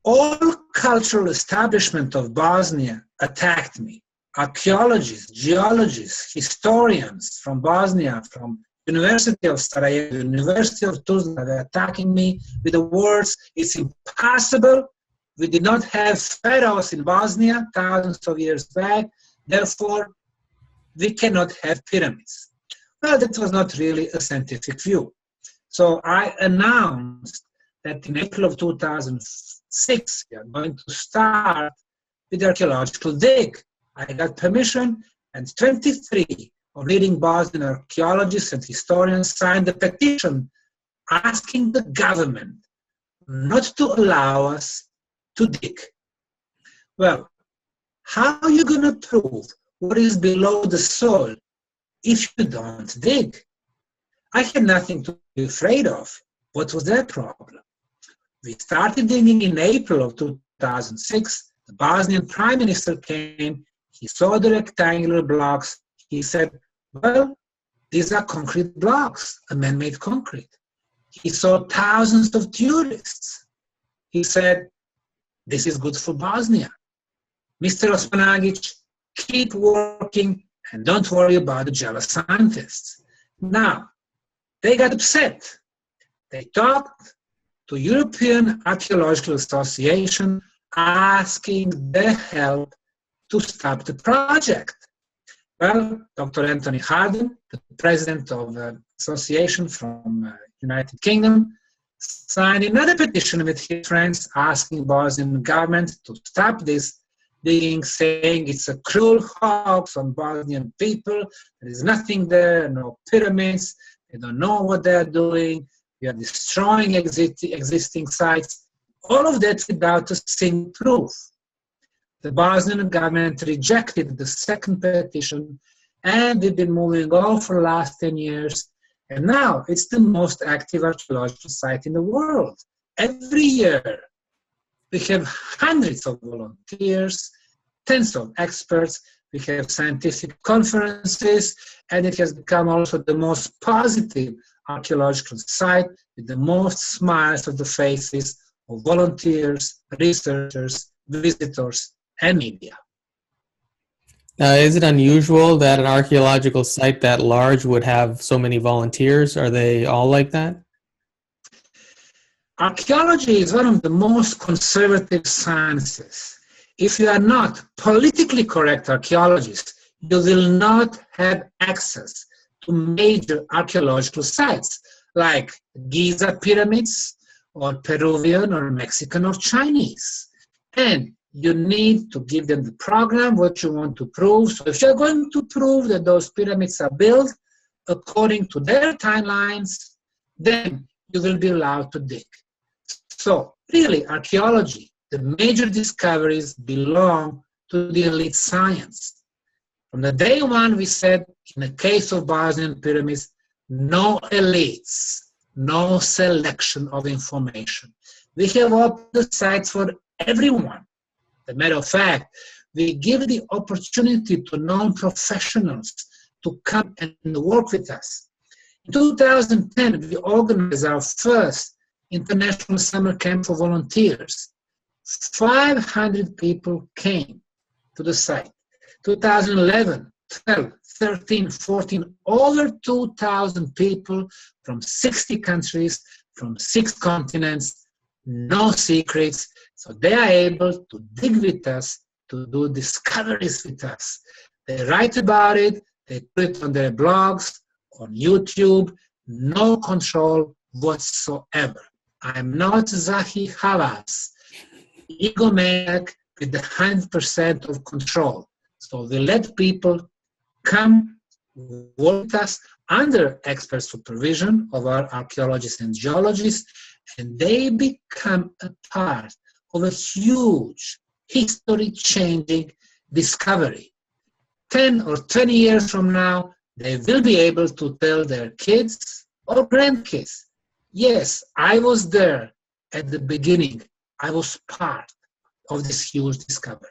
All cultural establishment of Bosnia attacked me. Archaeologists, geologists, historians from Bosnia, from University of Sarajevo, University of Tuzla, were attacking me with the words, it's impossible. We did not have pharaohs in Bosnia thousands of years back. Therefore, we cannot have pyramids. Well, that was not really a scientific view. So I announced that in April of 2006, we are going to start with the archaeological dig. I got permission, and 23 of leading Bosnian archaeologists and historians signed a petition asking the government not to allow us to dig. Well, how are you going to prove what is below the soil if you don't dig? I had nothing to be afraid of. What was their problem? We started digging in April of 2006. The Bosnian Prime Minister came. He saw the rectangular blocks. He said, well, these are concrete blocks, a man-made concrete. He saw thousands of tourists. He said, this is good for Bosnia. Mr. Osmanagich, keep working and don't worry about the jealous scientists. Now, they got upset. They talked to European Archaeological Association asking their help to stop the project. Well, Dr. Anthony Harden, the president of the association from United Kingdom, signed another petition with his friends asking Bosnian government to stop this digging, saying it's a cruel hoax on Bosnian people. There is nothing there, no pyramids. They don't know what they're doing. We are destroying existing sites. All of that without a single proof. The Bosnian government rejected the second petition, and we've been moving on for the last 10 years. And now it's the most active archaeological site in the world. Every year, we have hundreds of volunteers, tens of experts. We have scientific conferences, and it has become also the most positive archaeological site with the most smiles on the faces of volunteers, researchers, visitors, and media. Is it unusual that an archaeological site that large would have so many volunteers? Are they all like that? Archaeology is one of the most conservative sciences. If you are not politically correct archaeologist, you will not have access to major archaeological sites like Giza pyramids or Peruvian or Mexican or Chinese. And you need to give them the program, what you want to prove. So if you're going to prove that those pyramids are built according to their timelines, then you will be allowed to dig. So really, archaeology, the major discoveries belong to the elite science. From the day one, we said, in the case of Bosnian pyramids, no elites, no selection of information. We have opened the sites for everyone. As a matter of fact, we give the opportunity to non-professionals to come and work with us. In 2010, we organized our first international summer camp for volunteers. 500 people came to the site. 2011, 12, 13, 14, over 2,000 people from 60 countries, from 6 continents, no secrets. So they are able to dig with us, to do discoveries with us. They write about it, they put it on their blogs, on YouTube, no control whatsoever. I'm not Zahi Hawass, egomaniac with the 100% of control. So we let people come work with us under expert supervision of our archaeologists and geologists, and they become a part of a huge history-changing discovery. 10 or 20 years from now, they will be able to tell their kids or grandkids, yes, I was there at the beginning. I was part of this huge discovery.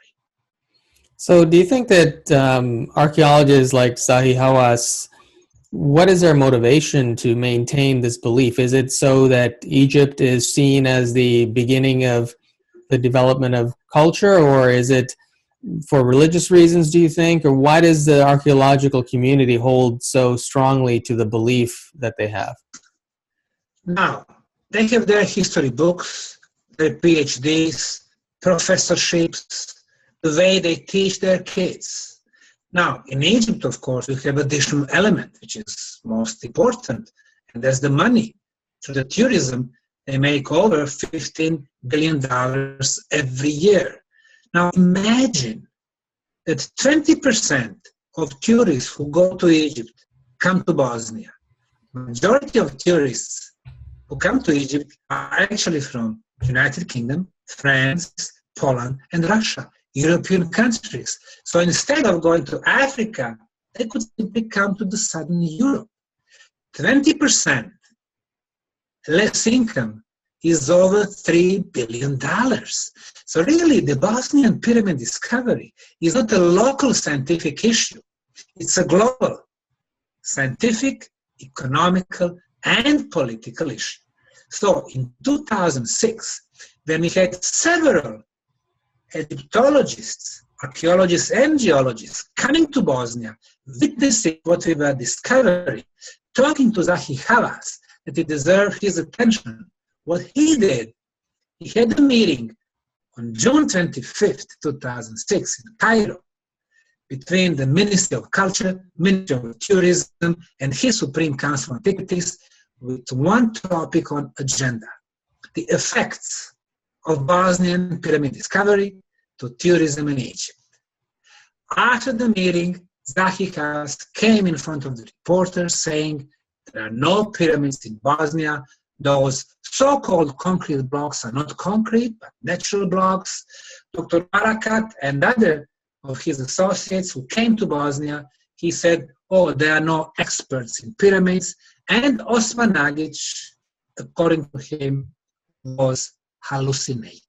So do you think that archaeologists like Zahi Hawass, what is their motivation to maintain this belief? Is it so that Egypt is seen as the beginning of the development of culture, or is it for religious reasons, do you think? Or why does the archaeological community hold so strongly to the belief that they have? Now, they have their history books, their PhDs, professorships, the way they teach their kids. Now, in Egypt, of course, we have additional element, which is most important, and that's the money. Through the tourism, they make over $15 billion every year. Now, imagine that 20% of tourists who go to Egypt come to Bosnia. Majority of tourists who come to Egypt are actually from United Kingdom, France, Poland, and Russia, European countries. So instead of going to Africa, they could simply come to the southern Europe. 20% less income is over $3 billion. So really, the Bosnian pyramid discovery is not a local scientific issue. It's a global scientific, economical, and political issue. So in 2006, when we had several Egyptologists, archaeologists, and geologists coming to Bosnia, witnessing what we were discovering, talking to Zahi Hawass that he deserved his attention, what he did, he had a meeting on June 25th, 2006 in Cairo between the Ministry of Culture, Ministry of Tourism, and his Supreme Council on Antiquities with one topic on agenda: the effects of Bosnian pyramid discovery to tourism in Egypt. After the meeting, Zahi Hawass came in front of the reporters saying there are no pyramids in Bosnia. Those so-called concrete blocks are not concrete, but natural blocks. Dr. Barakat and other of his associates who came to Bosnia, he said, oh, there are no experts in pyramids. And Osmanagich, according to him, was hallucinating.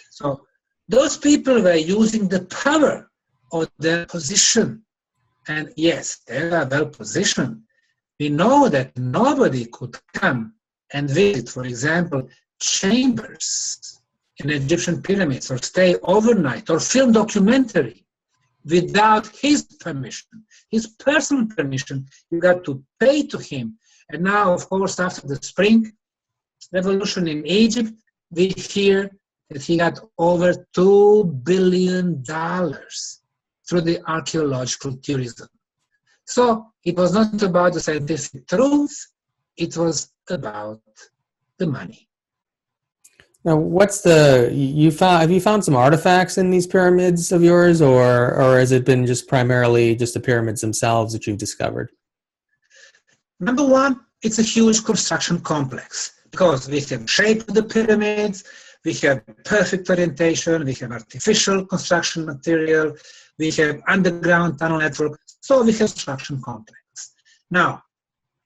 So those people were using the power of their position. And yes, they were well positioned. We know that nobody could come and visit, for example, chambers in Egyptian pyramids, or stay overnight, or film documentary without his permission, his personal permission. You got to pay to him. And now, of course, after the spring revolution in Egypt, we hear that he got over $2 billion through the archaeological tourism. So it was not about the scientific truth, it was about the money. Now, have you found some artifacts in these pyramids of yours, or has it been just primarily just the pyramids themselves that you've discovered? Number one, it's a huge construction complex because we have shaped the pyramids, We have perfect orientation, we have artificial construction material, we have underground tunnel network, so we have construction complex. Now,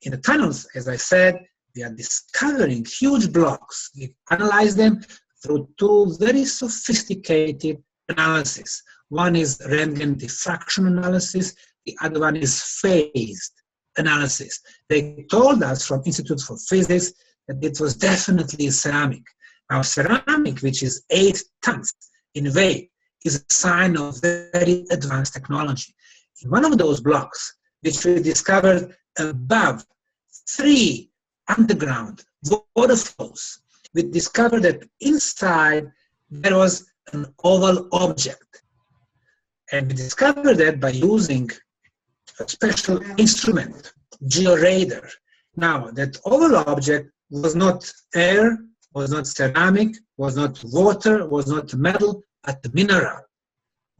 in the tunnels, as I said, we are discovering huge blocks. We analyze them through two very sophisticated analysis. One is Röntgen diffraction analysis, the other one is phased analysis. They told us from Institute for Physics that it was definitely ceramic. Now, ceramic, which is 8 tons in weight, is a sign of very advanced technology. In one of those blocks, which we discovered above 3 underground water flows, we discovered that inside there was an oval object. And we discovered that by using a special instrument, georadar. Now, that oval object was not air, was not ceramic, was not water, was not metal, but a mineral,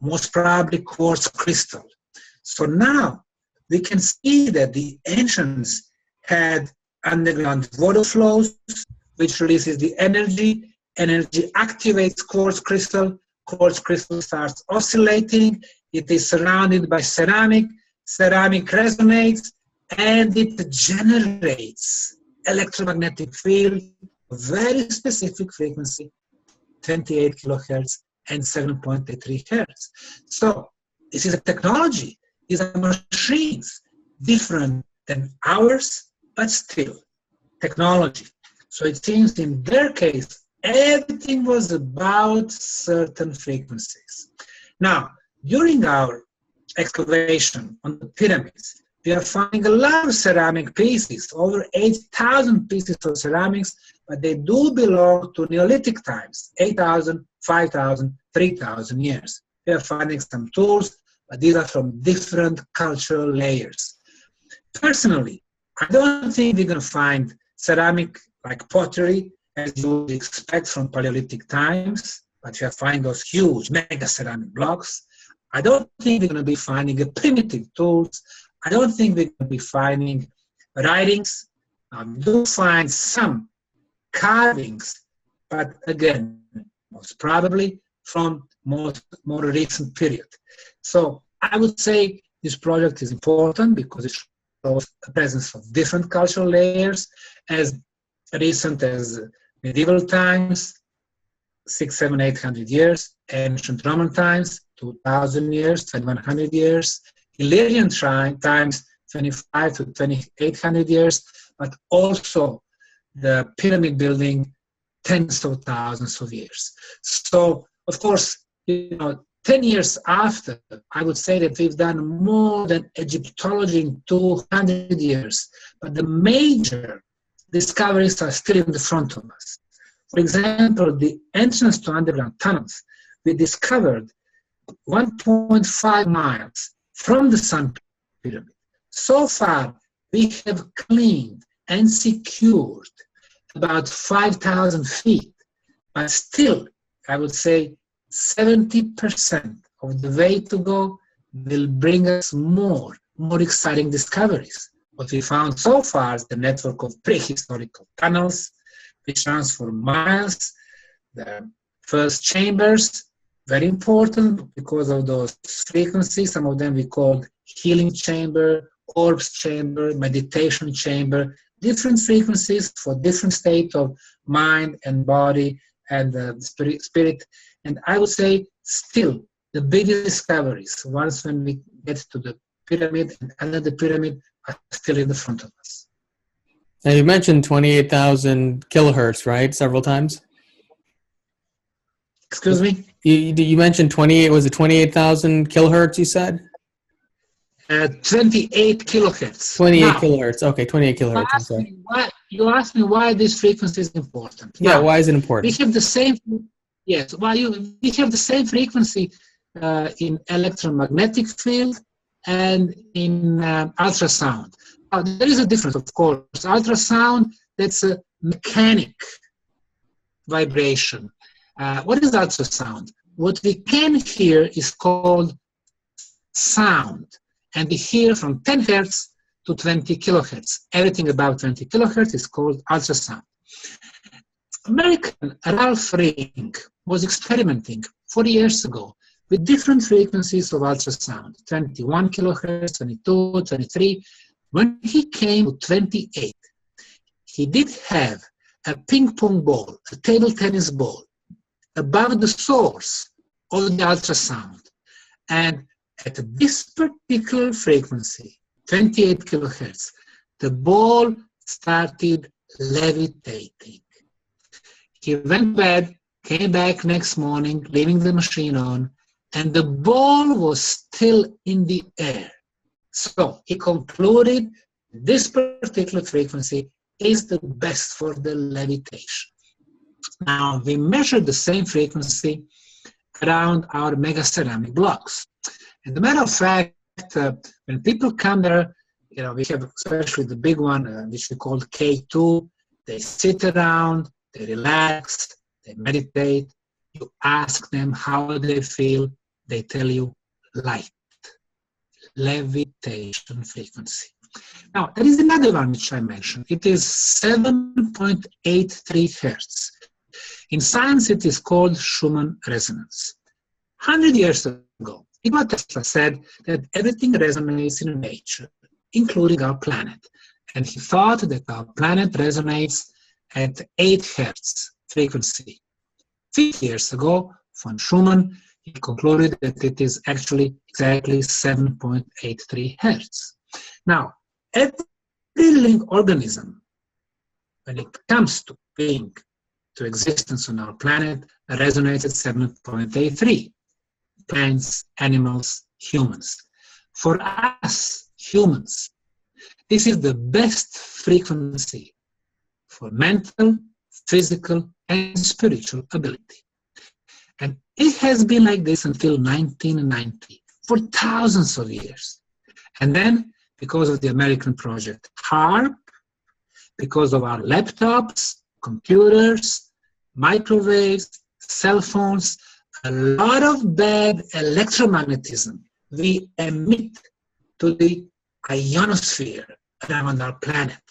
most probably quartz crystal. So now we can see that the ancients had underground water flows, which releases the energy. Energy activates quartz crystal starts oscillating, it is surrounded by ceramic, ceramic resonates, and it generates electromagnetic field, very specific frequency, 28 kilohertz and 7.83 hertz. So this is a technology, these are machines, different than ours, but still technology. So it seems in their case, everything was about certain frequencies. Now, during our excavation on the pyramids, we are finding a lot of ceramic pieces, over 8,000 pieces of ceramics, but they do belong to Neolithic times, 8,000, 5,000, 3,000 years. We are finding some tools, but these are from different cultural layers. Personally, I don't think we're going to find ceramic like pottery, as you would expect from Paleolithic times, but we are finding those huge mega ceramic blocks. I don't think we're going to be finding primitive tools. I don't think we're going to be finding writings. We do find some carvings, but again, most probably from more recent period. So I would say this project is important because it shows the presence of different cultural layers as recent as medieval times, 600, 700, 800 years, ancient Roman times, 2,000 years, 2,100 years, Illyrian times, 25 to 2,800 years, but also the pyramid building, tens of thousands of years. So, of course, 10 years after, I would say that we've done more than Egyptology in 200 years, but the major discoveries are still in the front of us. For example, the entrance to underground tunnels, we discovered 1.5 miles from the Sun Pyramid. So far, we have cleaned and secured about 5,000 feet, but still, I would say 70% of the way to go will bring us more exciting discoveries. What we found so far is the network of prehistorical tunnels, which runs for miles. The first chambers, very important because of those frequencies. Some of them we called healing chamber, orbs chamber, meditation chamber, different frequencies for different state of mind and body and spirit. And I would say still the biggest discoveries, once when we get to the pyramid and under the pyramid, are still in the front of us. Now you mentioned 28,000 kilohertz, right? Several times. Excuse me? You mentioned 28,000 kilohertz, you said? 28 kilohertz. 28 now, kilohertz. Okay, 28 kilohertz. I'm sorry. You asked me why this frequency is important. Yeah, now, why is it important? We have the same, yes, we have the same frequency in electromagnetic field and in ultrasound. Now, there is a difference, of course. Ultrasound, that's a mechanic vibration. What is ultrasound? What we can hear is called sound. And we hear from 10 hertz to 20 kilohertz. Everything above 20 kilohertz is called ultrasound. American Ralph Ring was experimenting 40 years ago with different frequencies of ultrasound, 21 kilohertz, 22, 23. When he came to 28, he did have a ping pong ball, a table tennis ball, above the source of the ultrasound. And at this particular frequency, 28 kilohertz, the ball started levitating. He went to bed, came back next morning, leaving the machine on, and the ball was still in the air. So he concluded this particular frequency is the best for the levitation. Now, we measured the same frequency around our mega ceramic blocks. As a matter of fact, when people come there, we have especially the big one, which we call K2, they sit around, they relax, they meditate, you ask them how they feel, they tell you light, levitation frequency. Now, there is another one which I mentioned. It is 7.83 hertz. In science, it is called Schumann resonance. 100 years ago, Nikola Tesla said that everything resonates in nature, including our planet. And he thought that our planet resonates at 8 hertz frequency. 50 years ago, von Schumann, he concluded that it is actually exactly 7.83 hertz. Now, every living organism, when it comes to being, to existence on our planet, resonates at 7.83. Plants, animals, humans. For us, humans, this is the best frequency for mental, physical, and spiritual ability. And it has been like this until 1990, for thousands of years. And then, because of the American project HARP, because of our laptops, computers, microwaves, cell phones, a lot of bad electromagnetism we emit to the ionosphere around our planet.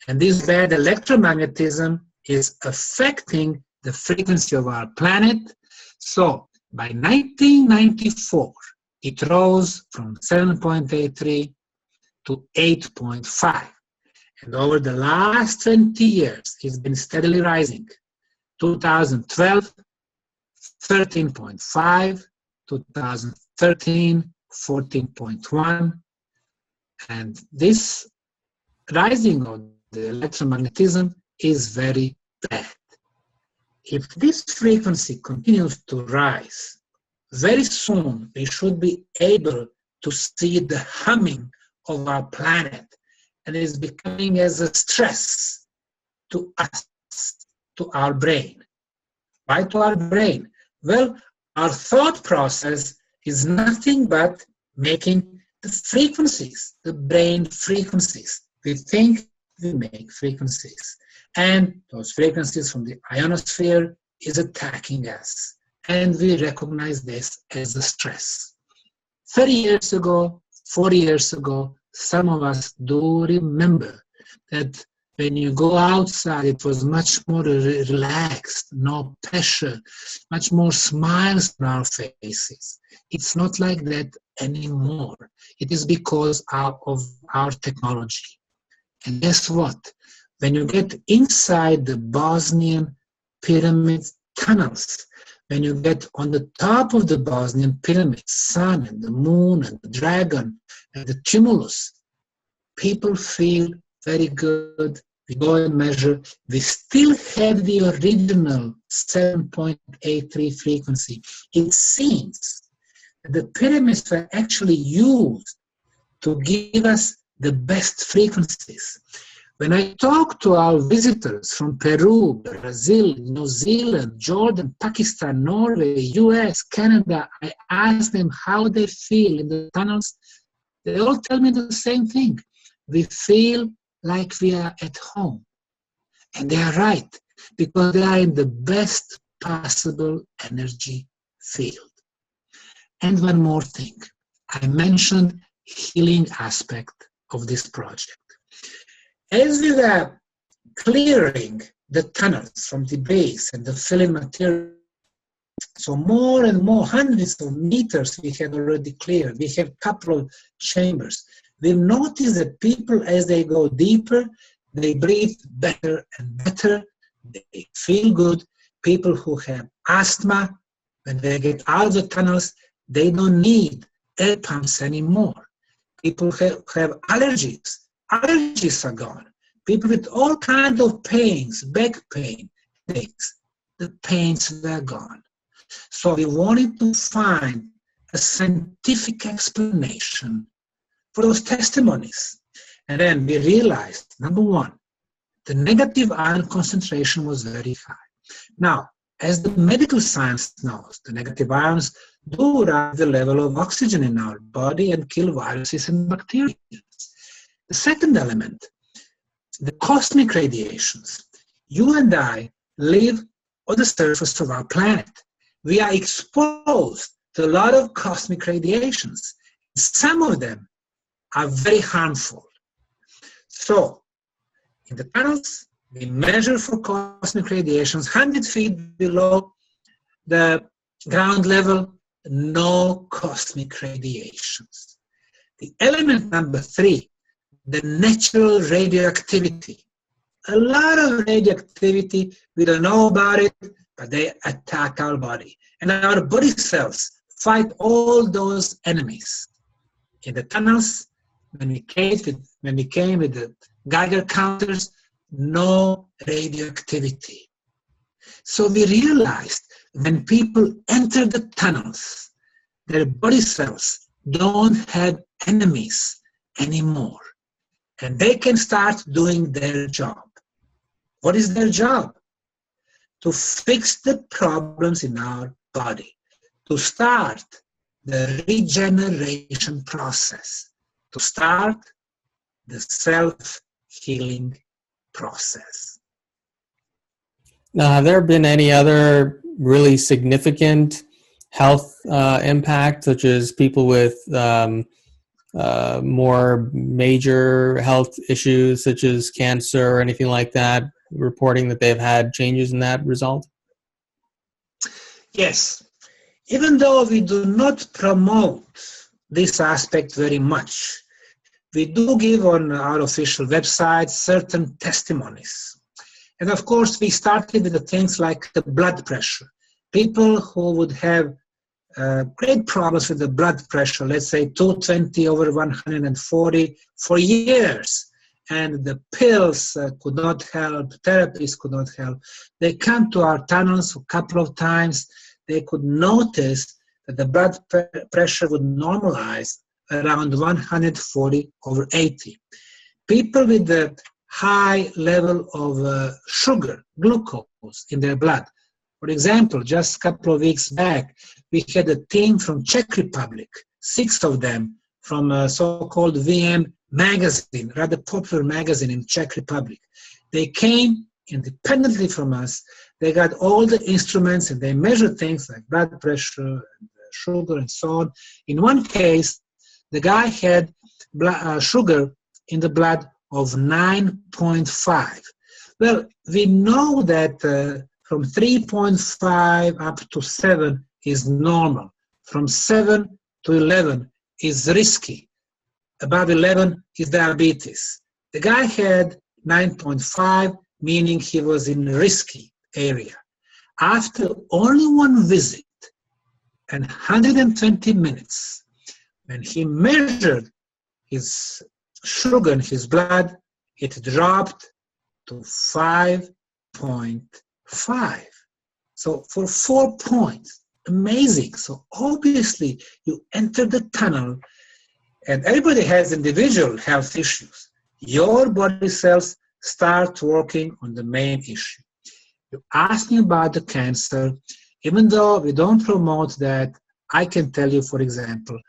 And this bad electromagnetism is affecting the frequency of our planet. So by 1994, it rose from 7.83 to 8.5. And over the last 20 years, it's been steadily rising. 2012, 13.5, 2013, 14.1. And this rising of the electromagnetism is very bad. If this frequency continues to rise, very soon we should be able to see the humming of our planet, and it's becoming as a stress to us, to our brain. Why to our brain? Well, our thought process is nothing but making the frequencies, the brain frequencies. We think, we make frequencies. And those frequencies from the ionosphere is attacking us. And we recognize this as a stress. 30 years ago, 40 years ago, some of us do remember that when you go outside, it was much more relaxed, no pressure, much more smiles on our faces. It's not like that anymore. It is because of our technology. And guess what? When you get inside the Bosnian pyramid tunnels, when you get on the top of the Bosnian pyramid, sun and the moon and the dragon and the tumulus, people feel very good. We go and measure. We still have the original 7.83 frequency. It seems that the pyramids were actually used to give us the best frequencies. When I talk to our visitors from Peru, Brazil, New Zealand, Jordan, Pakistan, Norway, US, Canada, I ask them how they feel in the tunnels. They all tell me the same thing. We feel like we are at home. And they are right, because they are in the best possible energy field. And one more thing. I mentioned healing aspect of this project. As we were clearing the tunnels from the base and the filling material. So more and more, hundreds of meters we had already cleared. We have a couple of chambers. We've noticed that people, as they go deeper, they breathe better and better. They feel good. People who have asthma, when they get out of the tunnels, they don't need air pumps anymore. People have allergies. Allergies are gone. People with all kinds of pains, back pain, headaches, the pains were gone. So we wanted to find a scientific explanation for those testimonies. And then we realized, number one, the negative ion concentration was very high. Now, as the medical science knows, the negative ions do rise the level of oxygen in our body and kill viruses and bacteria. The second element, the cosmic radiations. You and I live on the surface of our planet. We are exposed to a lot of cosmic radiations. Some of them are very harmful. So, in the tunnels, we measure for cosmic radiations 100 feet below the ground level, no cosmic radiations. The element number 3, the natural radioactivity. A lot of radioactivity, we don't know about it, but they attack our body. And our body cells fight all those enemies. In the tunnels, when we came with the Geiger counters, no radioactivity. So we realized when people enter the tunnels, their body cells don't have enemies anymore. And they can start doing their job. What is their job? To fix the problems in our body, to start the regeneration process, to start the self-healing process. Now, have there been any other really significant health impact, such as people with more major health issues, such as cancer or anything like that, reporting that they've had changes in that result? Yes. Even though we do not promote this aspect very much, we do give on our official website certain testimonies. And of course, we started with the things like the blood pressure. People who would have great problems with the blood pressure, let's say 220 over 140 for years, and the pills could not help, therapies could not help. They come to our tunnels a couple of times. They could notice that the blood pressure would normalize around 140 over 80. People with the high level of sugar, glucose in their blood. For example, just a couple of weeks back, we had a team from Czech Republic, 6 of them from a so-called VM magazine, rather popular magazine in Czech Republic. They came independently from us. They got all the instruments and they measured things like blood pressure and sugar and so on. In one case, the guy had sugar in the blood of 9.5. Well, we know that from 3.5 up to 7 is normal. From 7 to 11 is risky. Above 11 is diabetes. The guy had 9.5, meaning he was in risky area. After only one visit and 120 minutes, when he measured his sugar in his blood, it dropped to 5.5. So for 4 points, amazing. So obviously you enter the tunnel and everybody has individual health issues. Your body cells start working on the main issue. You asked me about the cancer. Even though we don't promote that, I can tell you, for example,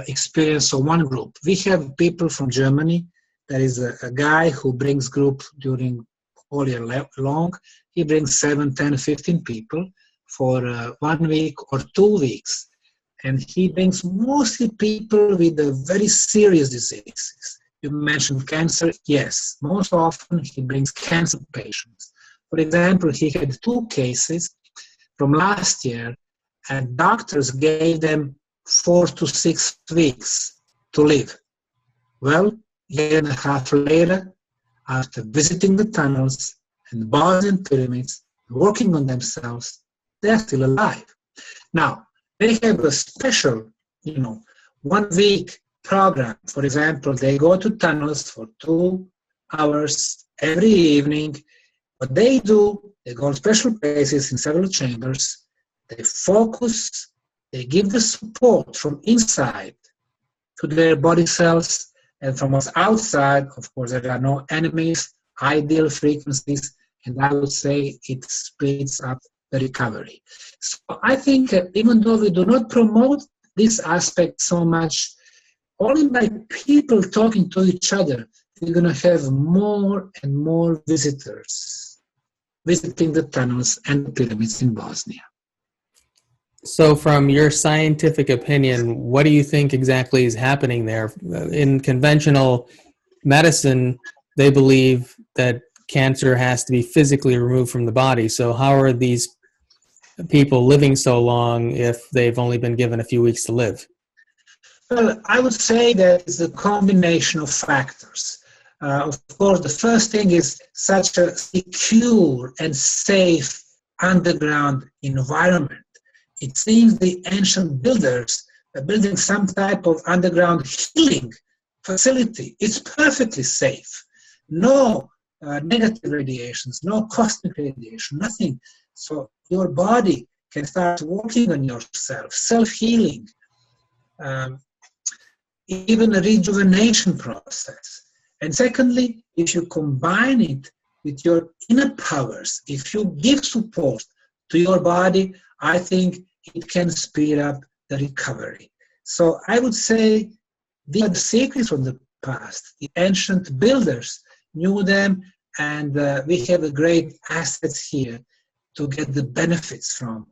experience of one group. We have people from Germany. There is a guy who brings group during all year long. He brings 7, 10, 15 people for 1 week or 2 weeks. And he brings mostly people with very serious diseases. You mentioned cancer. Yes, most often he brings cancer patients. For example, he had 2 cases from last year, and doctors gave them 4 to 6 weeks to live. Well, a year and a half later, after visiting the tunnels and the Bosnian pyramids, working on themselves, they're still alive. Now, they have a special, 1 week program. For example, they go to tunnels for 2 hours every evening. What they do, they go to special places in several chambers, they focus, they give the support from inside to their body cells, and from us outside, of course, there are no enemies, ideal frequencies, and I would say it speeds up the recovery. So I think even though we do not promote this aspect so much, only by people talking to each other, we're going to have more and more visitors visiting the tunnels and the pyramids in Bosnia. So from your scientific opinion, what do you think exactly is happening there? In conventional medicine, they believe that cancer has to be physically removed from the body. So how are these people living so long if they've only been given a few weeks to live? Well, I would say that it's a combination of factors. Of course, the first thing is such a secure and safe underground environment. It seems the ancient builders are building some type of underground healing facility. It's perfectly safe. No negative radiations, no cosmic radiation, nothing. So your body can start working on yourself, self-healing, even a rejuvenation process. And secondly, if you combine it with your inner powers, if you give support to your body, I think it can speed up the recovery. So I would say these are the secrets from the past. The ancient builders knew them, and we have a great assets here to get the benefits from.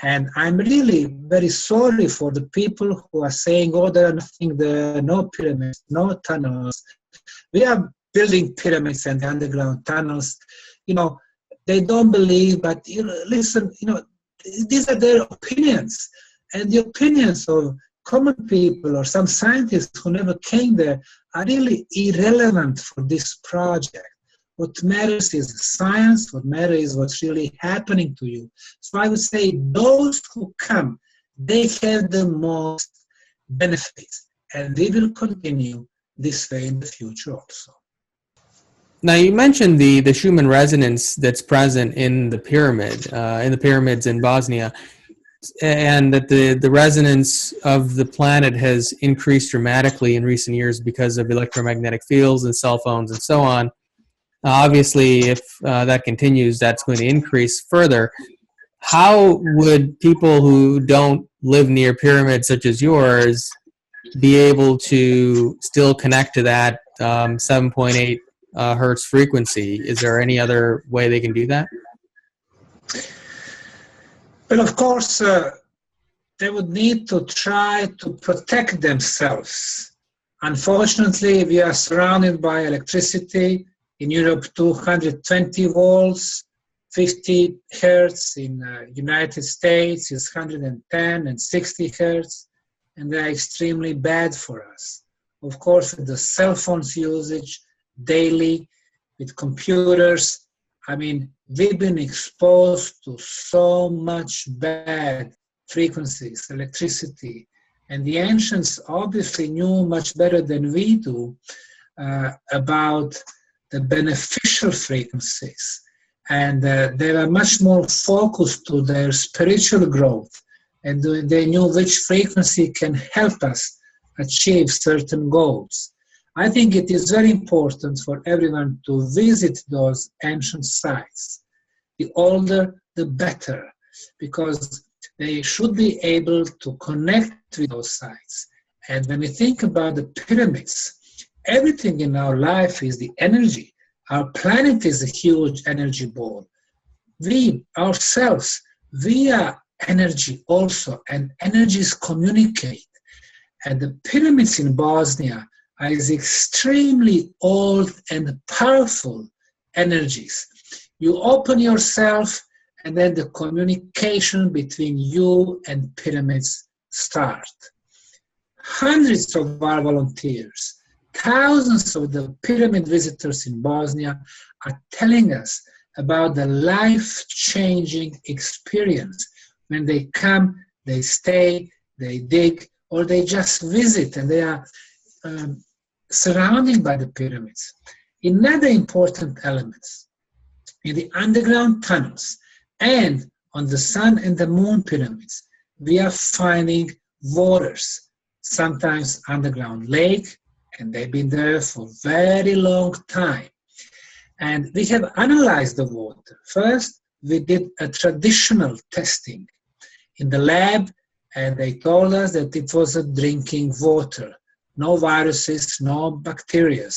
And I'm really very sorry for the people who are saying, oh, there are nothing there, no pyramids, no tunnels. We are building pyramids and underground tunnels. They don't believe, but listen, these are their opinions. And the opinions of common people or some scientists who never came there are really irrelevant for this project. What matters is science, what matters is what's really happening to you. So I would say those who come, they have the most benefits. And we will continue this way in the future also. Now, you mentioned the Schumann resonance that's present in the pyramids in Bosnia, and that the resonance of the planet has increased dramatically in recent years because of electromagnetic fields and cell phones and so on. Obviously, if that continues, that's going to increase further. How would people who don't live near pyramids such as yours be able to still connect to that 7.8 hertz frequency? Is there any other way they can do that? Well, of course, they would need to try to protect themselves. Unfortunately, we are surrounded by electricity. In Europe, 220 volts, 50 hertz. In United States, is 110 and 60 hertz, and they are extremely bad for us. Of course, with the cell phones usage daily, with computers, we've been exposed to so much bad frequencies, electricity, and the ancients obviously knew much better than we do about the beneficial frequencies, and they were much more focused to their spiritual growth, and they knew which frequency can help us achieve certain goals. I think it is very important for everyone to visit those ancient sites. The older, the better, because they should be able to connect with those sites. And when we think about the pyramids, everything in our life is the energy. Our planet is a huge energy ball. We, ourselves, we are energy also, and energies communicate. And the pyramids in Bosnia are extremely old and powerful energies. You open yourself, and then the communication between you and pyramids start. Hundreds of our volunteers, thousands of the pyramid visitors in Bosnia are telling us about the life-changing experience when they come, they stay, they dig, or they just visit, and they are surrounded by the pyramids. Another important element, in the underground tunnels and on the Sun and the Moon pyramids, we are finding waters, sometimes underground lake, and they've been there for a very long time. And we have analyzed the water. First, we did a traditional testing in the lab, and they told us that it was a drinking water, no viruses, no bacteria,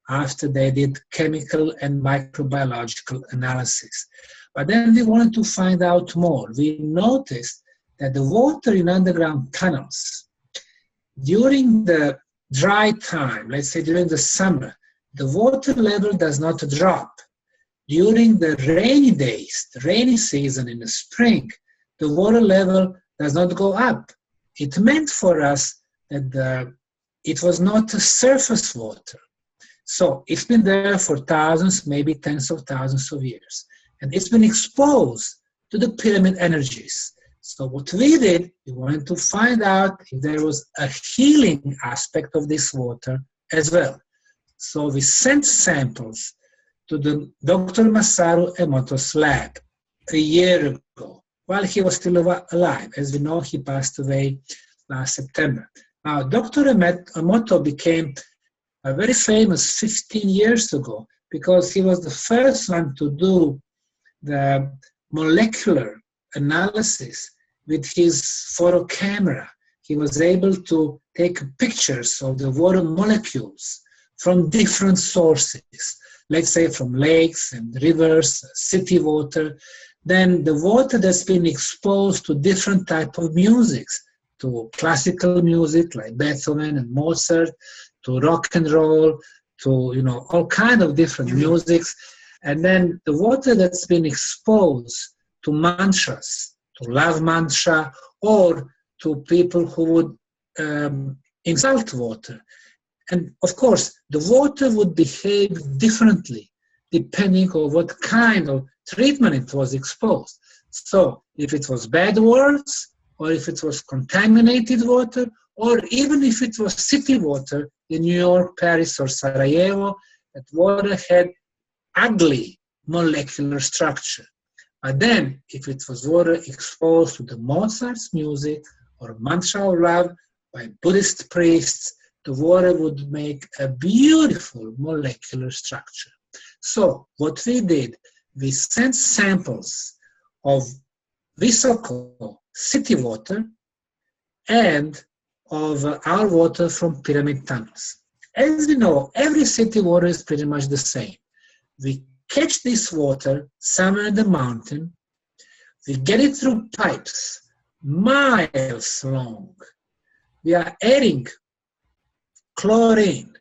after they did chemical and microbiological analysis. But then we wanted to find out more. We noticed that the water in underground tunnels, during the dry time, let's say during the summer, the water level does not drop. During the rainy days, the rainy season in the spring, the water level does not go up. It meant for us that it was not a surface water. So it's been there for thousands, maybe tens of thousands of years. And it's been exposed to the pyramid energies. So what we did, we wanted to find out if there was a healing aspect of this water as well. So we sent samples to the Dr. Masaru Emoto's lab a year ago, while he was still alive. As we know, he passed away last September. Now, Dr. Emoto became very famous 15 years ago because he was the first one to do the molecular analysis with his photo camera. He was able to take pictures of the water molecules from different sources, let's say from lakes and rivers, city water, then the water that's been exposed to different type of musics, to classical music like Beethoven and Mozart, to rock and roll, to all kind of different musics, and then the water that's been exposed to mantras, to love mantra, or to people who would insult water. And of course, the water would behave differently depending on what kind of treatment it was exposed. So if it was bad words, or if it was contaminated water, or even if it was city water in New York, Paris, or Sarajevo, that water had ugly molecular structure. But then, if it was water exposed to the Mozart's music or mantra of love by Buddhist priests, the water would make a beautiful molecular structure. So, what we did, we sent samples of Visoko city water and of our water from pyramid tunnels. As we know, every city water is pretty much the same. We catch this water somewhere in the mountain, we get it through pipes, miles long. We are adding chlorine.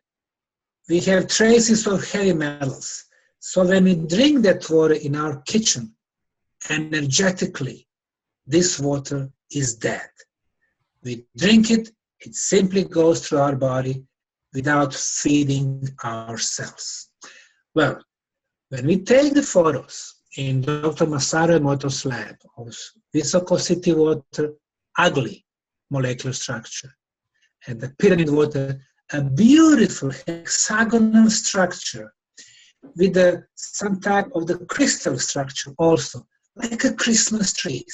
We have traces of heavy metals. So when we drink that water in our kitchen, energetically, this water is dead. We drink it, it simply goes through our body without feeding ourselves. Well, when we take the photos in Dr. Masaru Emoto's lab of Visoko city water, ugly molecular structure, and the pyramid water, a beautiful hexagonal structure with some type of the crystal structure also, like a Christmas tree.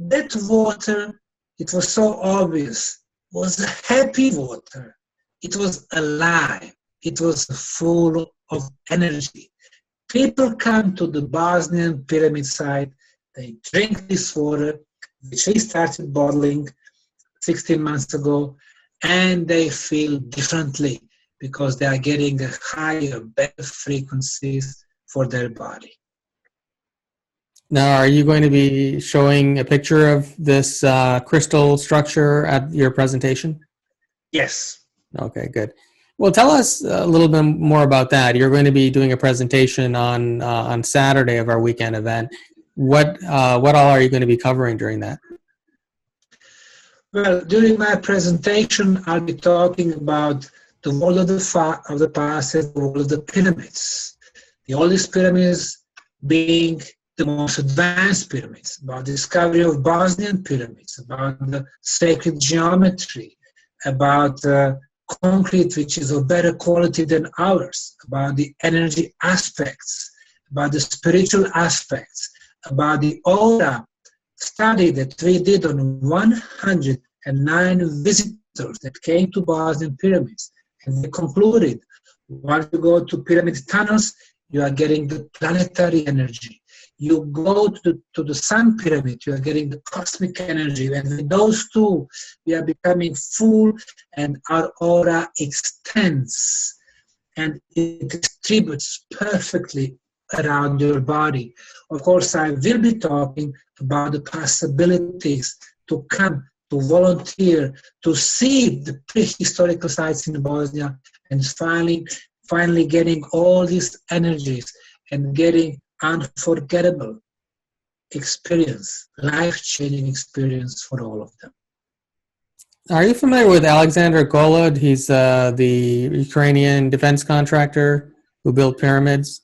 That water, it was so obvious, was a happy water. It was alive. It was full of energy. People come to the Bosnian pyramid site, they drink this water, which we started bottling 16 months ago, and they feel differently because they are getting a higher, better frequencies for their body. Now, are you going to be showing a picture of this crystal structure at your presentation? Yes. Okay, good. Well, tell us a little bit more about that. You're going to be doing a presentation on Saturday of our weekend event. What all are you going to be covering during that? Well, during my presentation, I'll be talking about the world of the past and the world of the pyramids. The oldest pyramids being the most advanced pyramids, about the discovery of Bosnian pyramids, about the sacred geometry, about concrete which is of better quality than ours, about the energy aspects, about the spiritual aspects, about the aura study that we did on 109 visitors that came to Bosnian pyramids. And they concluded, once you go to pyramid tunnels, you are getting the planetary energy. You go to the sun pyramid, you are getting the cosmic energy. And with those two, we are becoming full and our aura extends and it distributes perfectly around your body. Of course, I will be talking about the possibilities to come, to volunteer, to see the prehistorical sites in Bosnia, and finally getting all these energies and getting unforgettable experience, life-changing experience for all of them. Are you familiar with Alexander Golod? He's the Ukrainian defense contractor who built pyramids.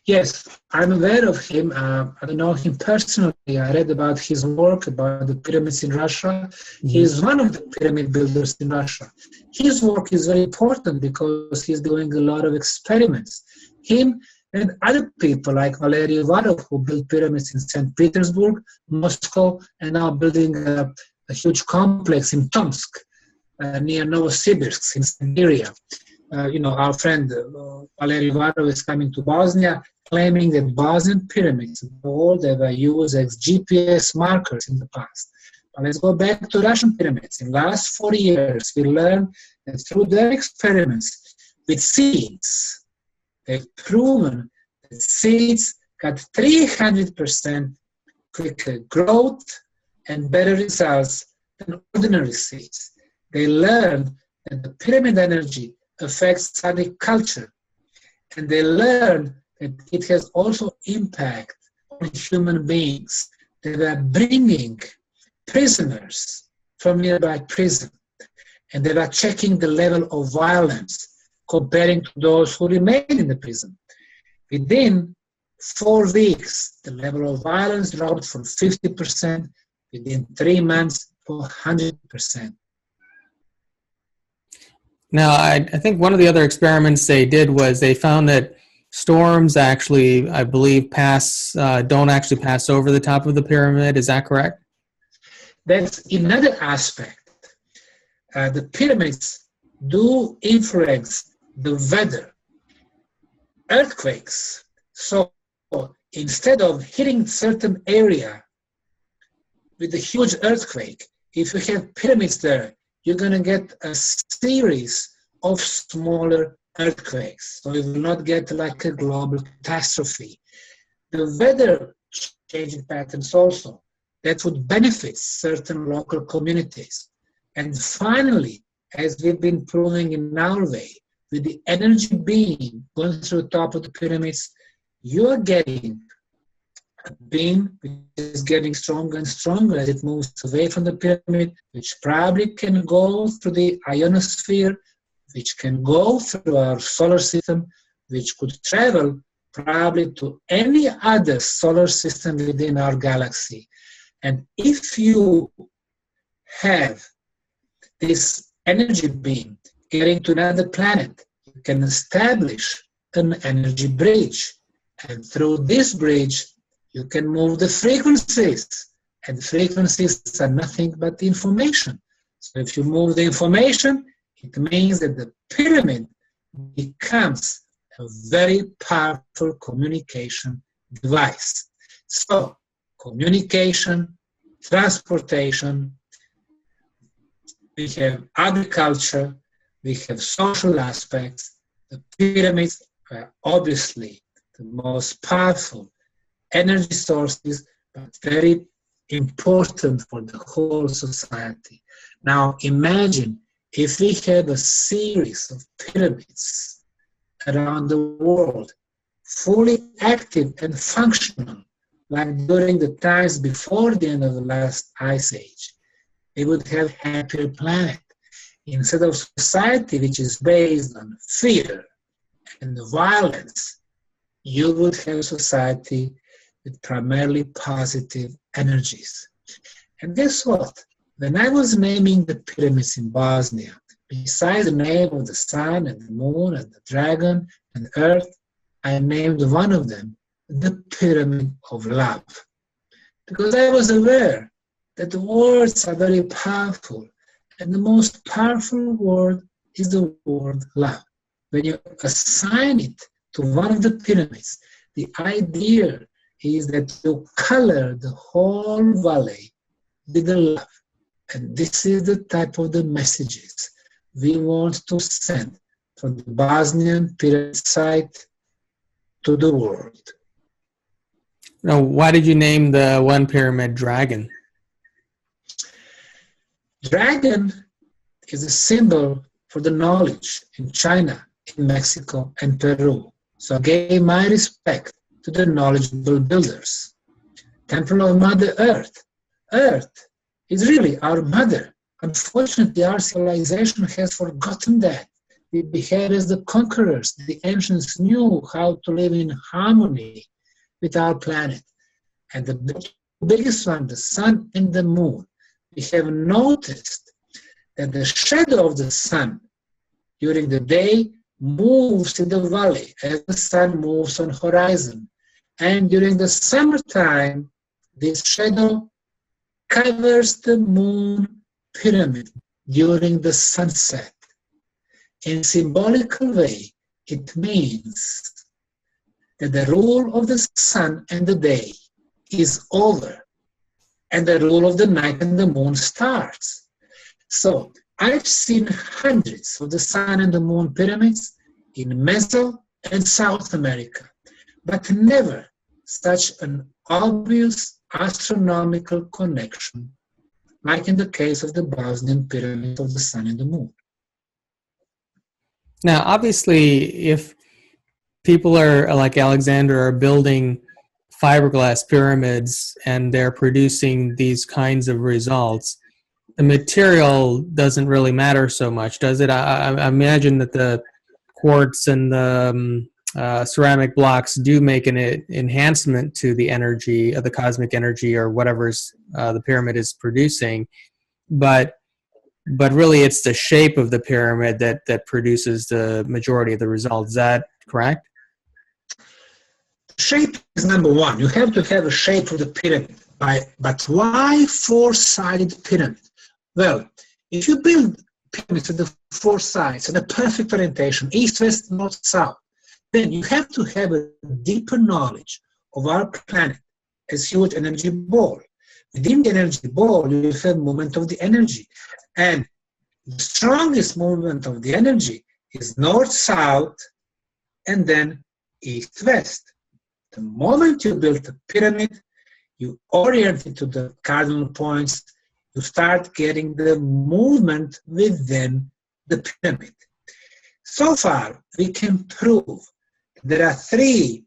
Yes, I'm aware of him. I don't know him personally. I read about his work about the pyramids in Russia. Mm-hmm. He's one of the pyramid builders in Russia. His work is very important because he's doing a lot of experiments. Him and other people like Valery Varov, who built pyramids in St. Petersburg, Moscow, and now building a huge complex in Tomsk, near Novosibirsk in Siberia. Our friend Valery Varov is coming to Bosnia, claiming that Bosnian pyramids, all that were used as GPS markers in the past. But let's go back to Russian pyramids. In the last 40 years, we learned that through their experiments with seeds, they've proven that seeds got 300% quicker growth and better results than ordinary seeds. They learned that the pyramid energy affects agriculture, and they learned that it has also impact on human beings. They were bringing prisoners from nearby prison, and they were checking the level of violence, comparing to those who remained in the prison. Within 4 weeks, the level of violence dropped from 50%, within 3 months to 100%. Now, I think one of the other experiments they did was they found that storms actually, I believe, don't actually pass over the top of the pyramid. Is that correct? That's another aspect. The pyramids do influence the weather, earthquakes. So instead of hitting certain area with a huge earthquake, if you have pyramids there, you're going to get a series of smaller earthquakes. So you will not get like a global catastrophe. The weather changing patterns also, that would benefit certain local communities. And finally, as we've been proving in our way, with the energy beam going through the top of the pyramids, you're getting a beam which is getting stronger and stronger as it moves away from the pyramid, which probably can go through the ionosphere, which can go through our solar system, which could travel probably to any other solar system within our galaxy. And if you have this energy beam getting to another planet, you can establish an energy bridge. And through this bridge, you can move the frequencies. And frequencies are nothing but information. So if you move the information, it means that the pyramid becomes a very powerful communication device. So communication, transportation, we have agriculture, we have social aspects. The pyramids are obviously the most powerful energy sources, but very important for the whole society. Now imagine if we have a series of pyramids around the world, fully active and functional, like during the times before the end of the last ice age, we would have a happier planet. Instead of society which is based on fear and violence, you would have a society with primarily positive energies. And guess what? When I was naming the pyramids in Bosnia, besides the name of the sun and the moon and the dragon and the earth, I named one of them the Pyramid of Love. Because I was aware that the words are very powerful, and the most powerful word is the word love. When you assign it to one of the pyramids, the idea is that you color the whole valley with the love. And this is the type of the messages we want to send from the Bosnian pyramid site to the world. Now, why did you name the one pyramid Dragon? Dragon is a symbol for the knowledge in China, in Mexico, and Peru. So I gave my respect to the knowledgeable builders. Temple of Mother Earth. Earth is really our mother. Unfortunately, our civilization has forgotten that. We behave as the conquerors. The ancients knew how to live in harmony with our planet. And the biggest one, the sun and the moon, we have noticed that the shadow of the sun during the day moves in the valley as the sun moves on horizon. And during the summertime, this shadow covers the moon pyramid during the sunset. In symbolical way, it means that the rule of the sun and the day is over, and the rule of the night and the moon starts. So I've seen hundreds of the sun and the moon pyramids in Meso and South America, but never such an obvious astronomical connection like in the case of the Bosnian pyramid of the sun and the moon. Now, obviously, if people are like Alexander are building fiberglass pyramids and they're producing these kinds of results, the material doesn't really matter so much, does it? I imagine that the quartz and the ceramic blocks do make an enhancement to the energy of the cosmic energy or whatever's the pyramid is producing, but really it's the shape of the pyramid that produces the majority of the results. Is that correct? Shape is number one. You have to have a shape of the pyramid. But why four-sided pyramid? Well, if you build pyramids with the four sides and a perfect orientation, east, west, north, south, then you have to have a deeper knowledge of our planet as huge energy ball. Within the energy ball, you have movement of the energy. And the strongest movement of the energy is north-south and then east-west. The moment you build a pyramid, you orient it to the cardinal points, you start getting the movement within the pyramid. So far, we can prove there are three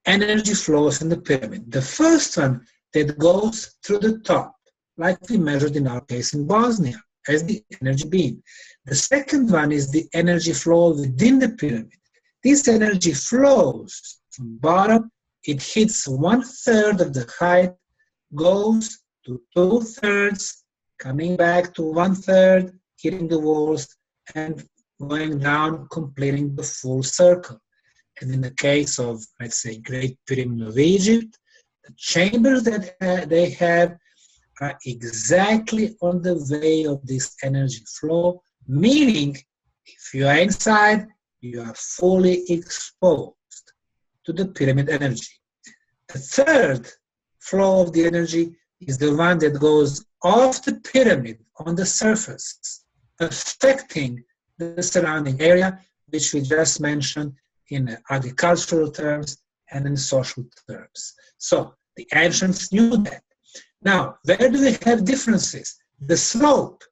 energy flows in the pyramid. The first one that goes through the top, like we measured in our case in Bosnia, as the energy beam. The second one is the energy flow within the pyramid. This energy flows from bottom, it hits 1/3 of the height, goes to 2/3, coming back to 1/3, hitting the walls, and going down, completing the full circle. And in the case of, let's say, Great Pyramid of Egypt, the chambers that they have are exactly on the way of this energy flow, meaning if you are inside, you are fully exposed to the pyramid energy. The third flow of the energy is the one that goes off the pyramid on the surface, affecting the surrounding area, which we just mentioned in agricultural terms and in social terms. So the ancients knew that. Now, where do we have differences? The slope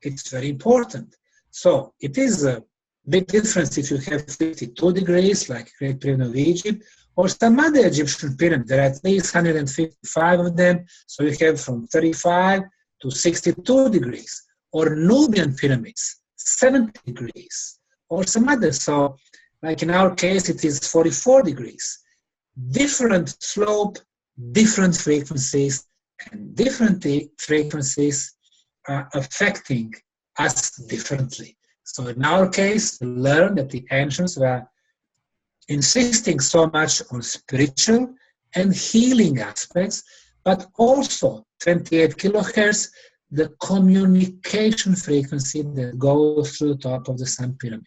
it's very important. So it is a big difference if you have 52 degrees, like Great Pyramid of Egypt, or some other Egyptian pyramid. There are at least 155 of them, so you have from 35 to 62 degrees, or Nubian pyramids, 70 degrees, or some others. So, like in our case, it is 44 degrees. Different slope, different frequencies, and different frequencies are affecting us differently. So in our case, we learned that the ancients were insisting so much on spiritual and healing aspects, but also 28 kilohertz, the communication frequency that goes through the top of the Sun Pyramid.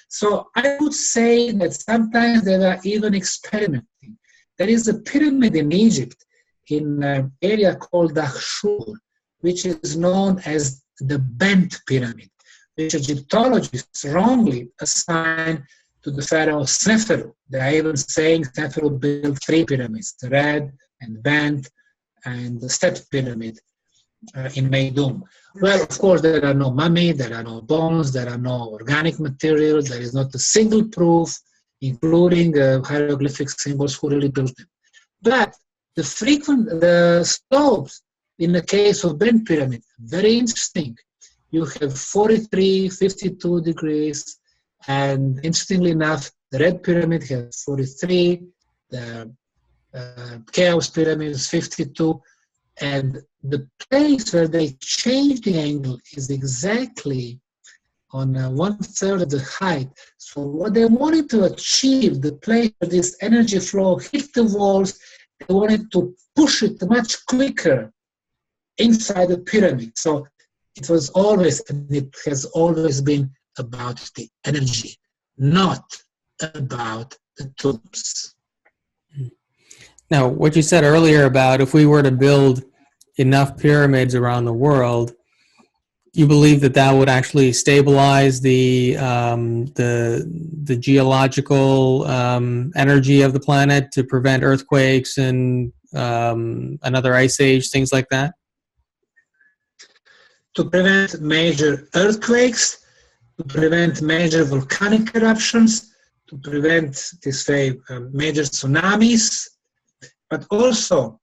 So I would say that sometimes they were even experimenting. There is a pyramid in Egypt, in an area called Dahshur, which is known as the bent pyramid, which Egyptologists wrongly assign to the pharaoh Sneferu. They are even saying Sneferu built 3 pyramids, the red and bent and the stepped pyramid in Meidum. Well, of course, there are no mummy, there are no bones, there are no organic materials, there is not a single proof, including hieroglyphic symbols who really built them. But the slopes in the case of bent pyramid, very interesting. You have 43, 52 degrees, and interestingly enough, the red pyramid has 43, the chaos pyramid is 52, and the place where they change the angle is exactly on 1/3 of the height. So what they wanted to achieve, the place where this energy flow hit the walls, they wanted to push it much quicker inside the pyramid. So it was always, and it has always been about the energy, not about the tombs. Now, what you said earlier about if we were to build enough pyramids around the world, you believe that that would actually stabilize the geological energy of the planet to prevent earthquakes and another ice age, things like that? To prevent major earthquakes, to prevent major volcanic eruptions, to prevent this way major tsunamis, but also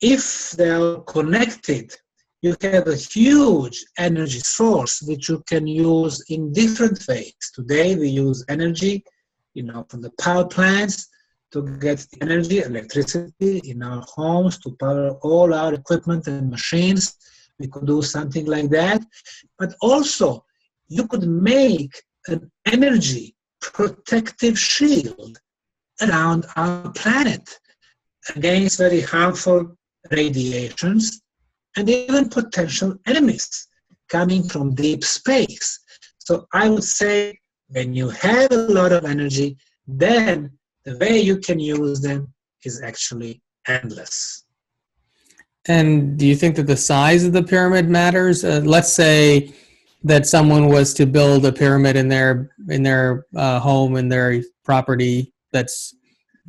if they are connected, you have a huge energy source which you can use in different ways. Today we use energy, from the power plants to get the energy, electricity in our homes to power all our equipment and machines. We could do something like that. But also, you could make an energy protective shield around our planet against very harmful radiations and even potential enemies coming from deep space. So I would say when you have a lot of energy, then the way you can use them is actually endless. And do you think that the size of the pyramid matters? Let's say that someone was to build a pyramid in their home, in their property, that's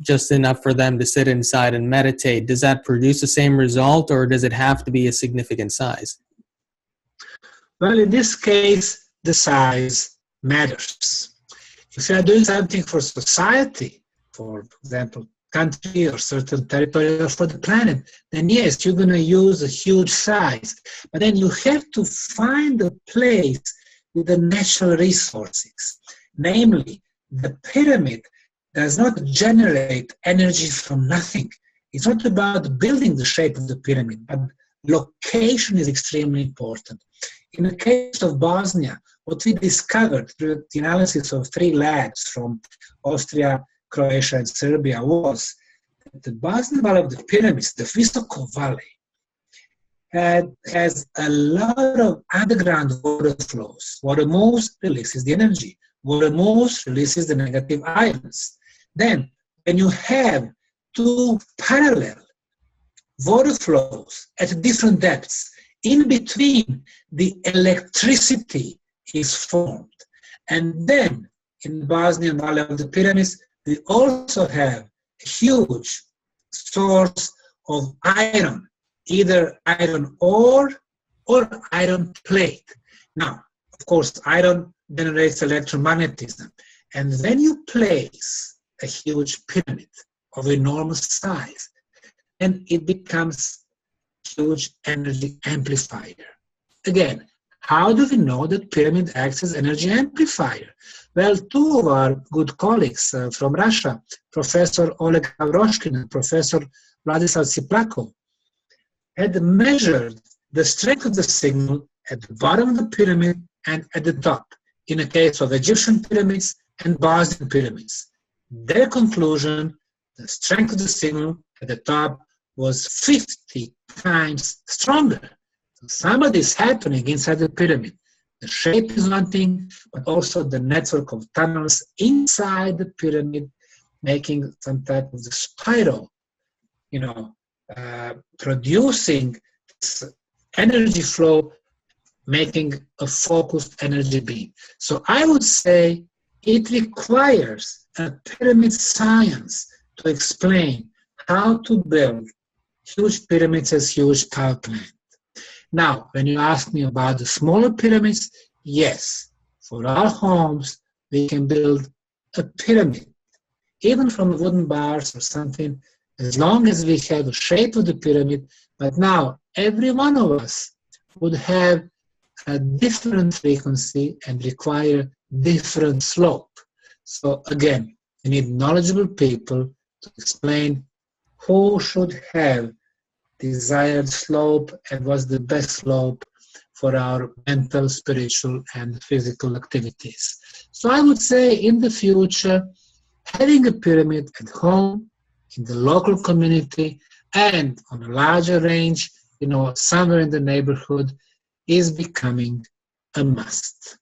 just enough for them to sit inside and meditate. Does that produce the same result, or does it have to be a significant size? Well, in this case, the size matters. If you are doing something for society, for example, country or certain territory or for the planet, then yes, you're going to use a huge size. But then you have to find a place with the natural resources. Namely, the pyramid does not generate energy from nothing. It's not about building the shape of the pyramid, but location is extremely important. In the case of Bosnia, what we discovered through the analysis of 3 labs from Austria, Croatia, and Serbia was that the Bosnian Valley of the Pyramids, the Visoko Valley, has a lot of underground water flows. Water moves, releases the energy. Water moves, releases the negative ions. Then, when you have 2 parallel water flows at different depths, in between the electricity is formed. And then, in the Bosnian Valley of the Pyramids, we also have a huge source of iron, either iron ore or iron plate. Now, of course, iron generates electromagnetism. And when you place a huge pyramid of enormous size, then it becomes a huge energy amplifier. Again, how do we know that pyramid acts as energy amplifier? Well, two of our good colleagues from Russia, Professor Oleg Avroshkin and Professor Vladislav Tsiplakov, had measured the strength of the signal at the bottom of the pyramid and at the top, in the case of Egyptian pyramids and Bosnian pyramids. Their conclusion, the strength of the signal at the top was 50 times stronger. So something is happening inside the pyramid. The shape is one thing, but also the network of tunnels inside the pyramid, making some type of the spiral, producing this energy flow, making a focused energy beam. So I would say it requires a pyramid science to explain how to build huge pyramids as huge power plant. Now, when you ask me about the smaller pyramids, yes, for our homes, we can build a pyramid, even from wooden bars or something, as long as we have the shape of the pyramid. But now, every one of us would have a different frequency and require different slope. So again, we need knowledgeable people to explain who should have desired slope and what's the best slope for our mental, spiritual, and physical activities. So I would say in the future, having a pyramid at home, in the local community, and on a larger range, somewhere in the neighborhood, is becoming a must.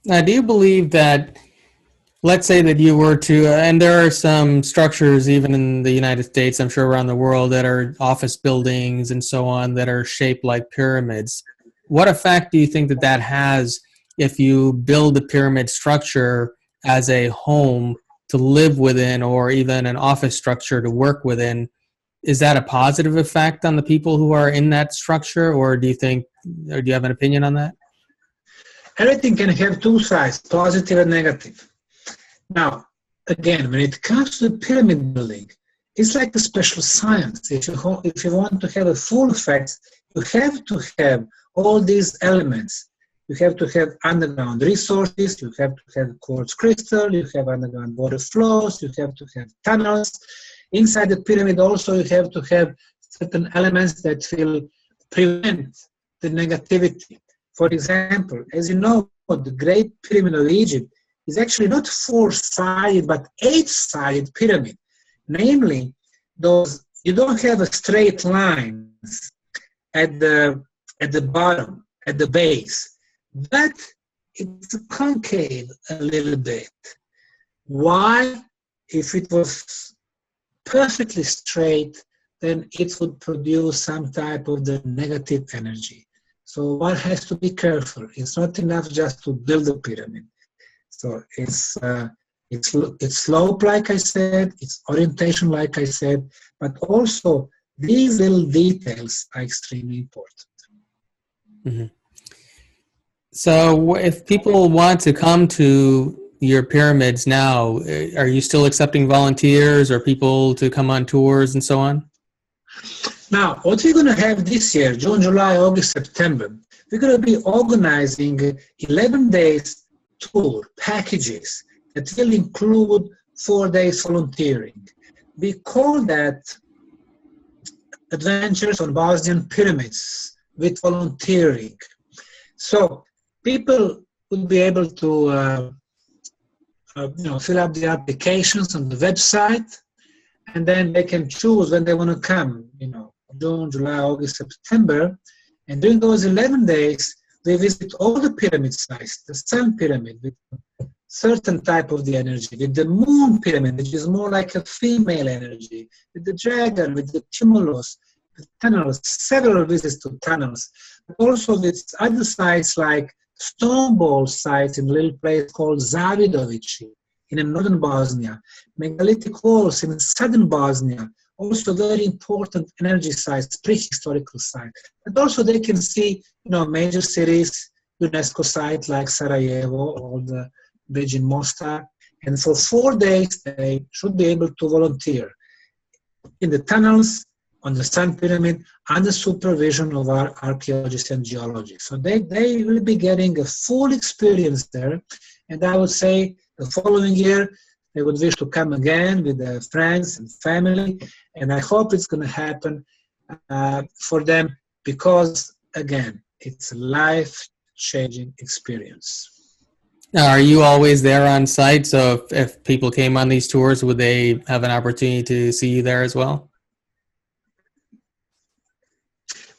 Now, do you believe that, let's say that you were to, and there are some structures even in the United States, I'm sure around the world, that are office buildings and so on that are shaped like pyramids. What effect do you think that that has if you build a pyramid structure as a home to live within, or even an office structure to work within? Is that a positive effect on the people who are in that structure, or do you have an opinion on that? Everything can have two sides, positive and negative. Now, again, when it comes to pyramid building, it's like a special science. If you want to have a full effect, you have to have all these elements. You have to have underground resources, you have to have quartz crystal, you have underground water flows, you have to have tunnels. Inside the pyramid also you have to have certain elements that will prevent the negativity. For example, as you know, the Great Pyramid of Egypt is actually not 4-sided but 8-sided pyramid. Namely, you don't have a straight lines at the bottom, at the base, but it's concave a little bit. Why? If it was perfectly straight, then it would produce some type of the negative energy. So one has to be careful. It's not enough just to build a pyramid. So it's slope, like I said, it's orientation, like I said, but also these little details are extremely important. Mm-hmm. So if people want to come to your pyramids now, are you still accepting volunteers or people to come on tours and so on? Now, what we're going to have this year, June, July, August, September, we're going to be organizing 11 days tour packages that will include 4 days volunteering. We call that Adventures on Bosnian Pyramids with volunteering. So people will be able to fill up the applications on the website, and then they can choose when they want to come, June, July, August, September. And during those 11 days, we visit all the pyramid sites, the Sun Pyramid with certain type of the energy, with the Moon Pyramid, which is more like a female energy, with the Dragon, with the Tumulus, with tunnels, several visits to tunnels, but also with other sites like stone ball sites in a little place called Zavidovići in northern Bosnia, megalithic walls in southern Bosnia, also very important energy sites, prehistorical sites. But also they can see, major cities, UNESCO site like Sarajevo or the bridge in Mostar. And for 4 days, they should be able to volunteer in the tunnels, on the Sun Pyramid, under supervision of our archaeologists and geologists. So they will be getting a full experience there. And I would say the following year, they would wish to come again with their friends and family. And I hope it's going to happen for them because, again, it's a life-changing experience. Now, are you always there on site? So if people came on these tours, would they have an opportunity to see you there as well?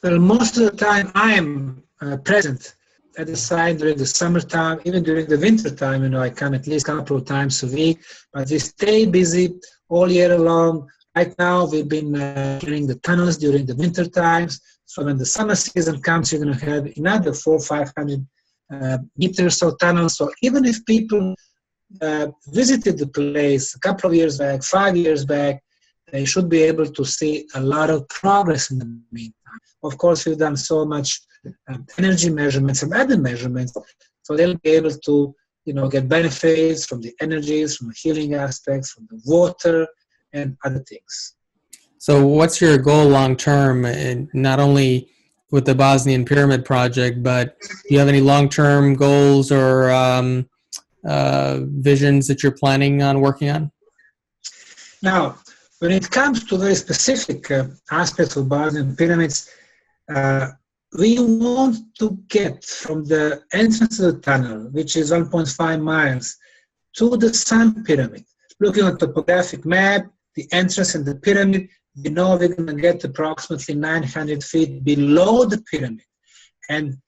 Well, most of the time I am present at the site during the summertime, even during the winter time. I come at least a couple of times a week, but we stay busy all year long. Right now, we've been clearing the tunnels during the winter times. So when the summer season comes, you're going to have another 400 or 500 meters of tunnels. So even if people visited the place a couple of years back, 5 years back, they should be able to see a lot of progress in the meantime. Of course, we've done so much energy measurements and other measurements, so they'll be able to, get benefits from the energies, from the healing aspects, from the water, and other things. So what's your goal long term, and not only with the Bosnian Pyramid project, but do you have any long-term goals or visions that you're planning on working on? Now, when it comes to very specific aspects of Bosnian pyramids, we want to get from the entrance of the tunnel, which is 1.5 miles, to the Sun Pyramid. Looking at the topographic map, the entrance in the pyramid, we know we're going to get approximately 900 feet below the pyramid. And,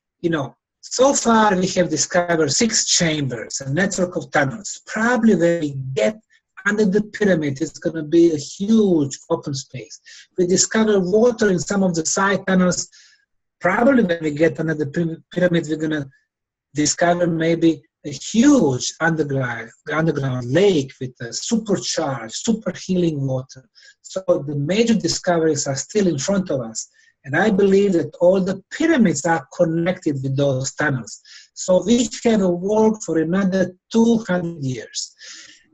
so far we have discovered 6 chambers, a network of tunnels. Probably when we get under the pyramid, it's going to be a huge open space. We discover water in some of the side tunnels. Probably when we get under the pyramid, we're going to discover maybe a huge underground lake with a supercharged, super healing water. So the major discoveries are still in front of us. And I believe that all the pyramids are connected with those tunnels. So we have a work for another 200 years.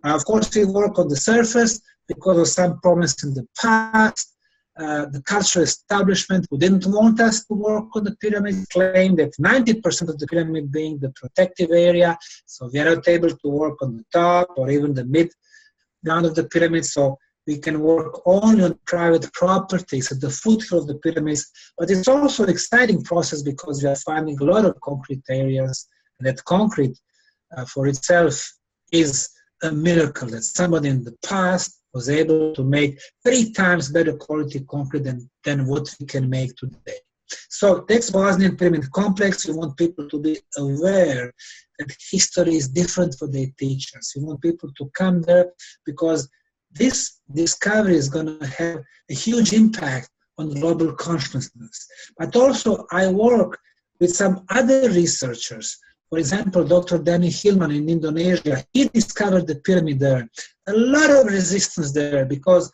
Of course, we work on the surface because of some problems in the past. The cultural establishment who didn't want us to work on the pyramid claimed that 90% of the pyramid being the protective area, so we are not able to work on the top or even the mid-ground of the pyramid, so we can work only on private properties at the foothill of the pyramids. But it's also an exciting process because we are finding a lot of concrete areas, and that concrete for itself is a miracle that somebody in the past was able to make 3 times better quality concrete than what we can make today. So that's Bosnian Pyramid Complex. We want people to be aware that history is different what they teach us. We want people to come there because this discovery is going to have a huge impact on global consciousness. But also I work with some other researchers. For example, Dr. Danny Hillman in Indonesia, he discovered the pyramid there. A lot of resistance there because,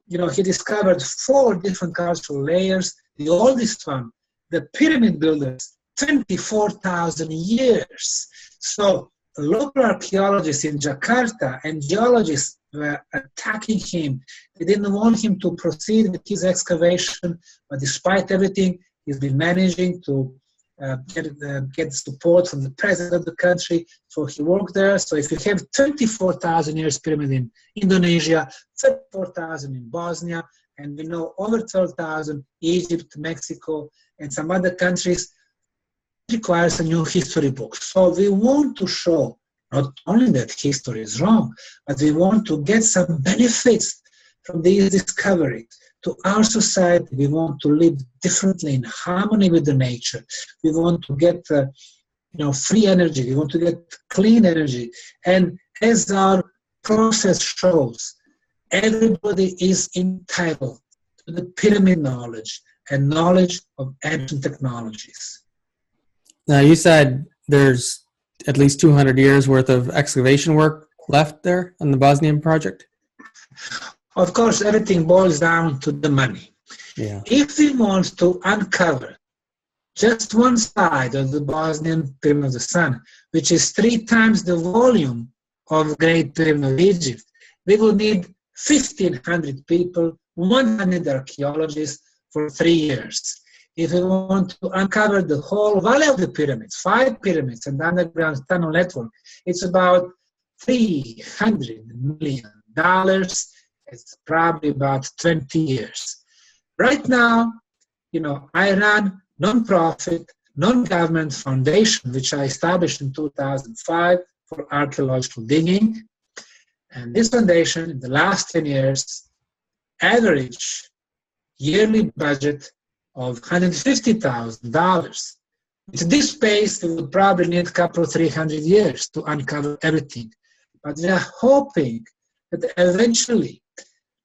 he discovered 4 different cultural layers. The oldest one, the pyramid builders, 24,000 years. So local archaeologists in Jakarta and geologists were attacking him. They didn't want him to proceed with his excavation, but despite everything, he's been managing to get support from the president of the country, so he worked there. So if you have 24,000 years pyramid in Indonesia, 34,000 in Bosnia, and we know over 12,000 Egypt, Mexico, and some other countries, it requires a new history book. So we want to show not only that history is wrong, but we want to get some benefits from these discoveries to our society. We want to live differently in harmony with the nature. We want to get free energy. We want to get clean energy. And as our process shows, everybody is entitled to the pyramid knowledge and knowledge of ancient technologies. Now, you said there's at least 200 years worth of excavation work left there on the Bosnian project? Of course, everything boils down to the money. Yeah. If we want to uncover just one side of the Bosnian Pyramid of the Sun, which is 3 times the volume of Great Pyramid of Egypt, we will need 1,500 people, 100 archaeologists for 3 years. If we want to uncover the whole Valley of the Pyramids, 5 pyramids and underground tunnel network, it's about $300 million. It's probably about 20 years. Right now, I run non-profit, non-government foundation, which I established in 2005 for archaeological digging. And this foundation, in the last 10 years, average yearly budget of $150,000. With this pace, we would probably need a couple of 300 years to uncover everything. But we are hoping that eventually,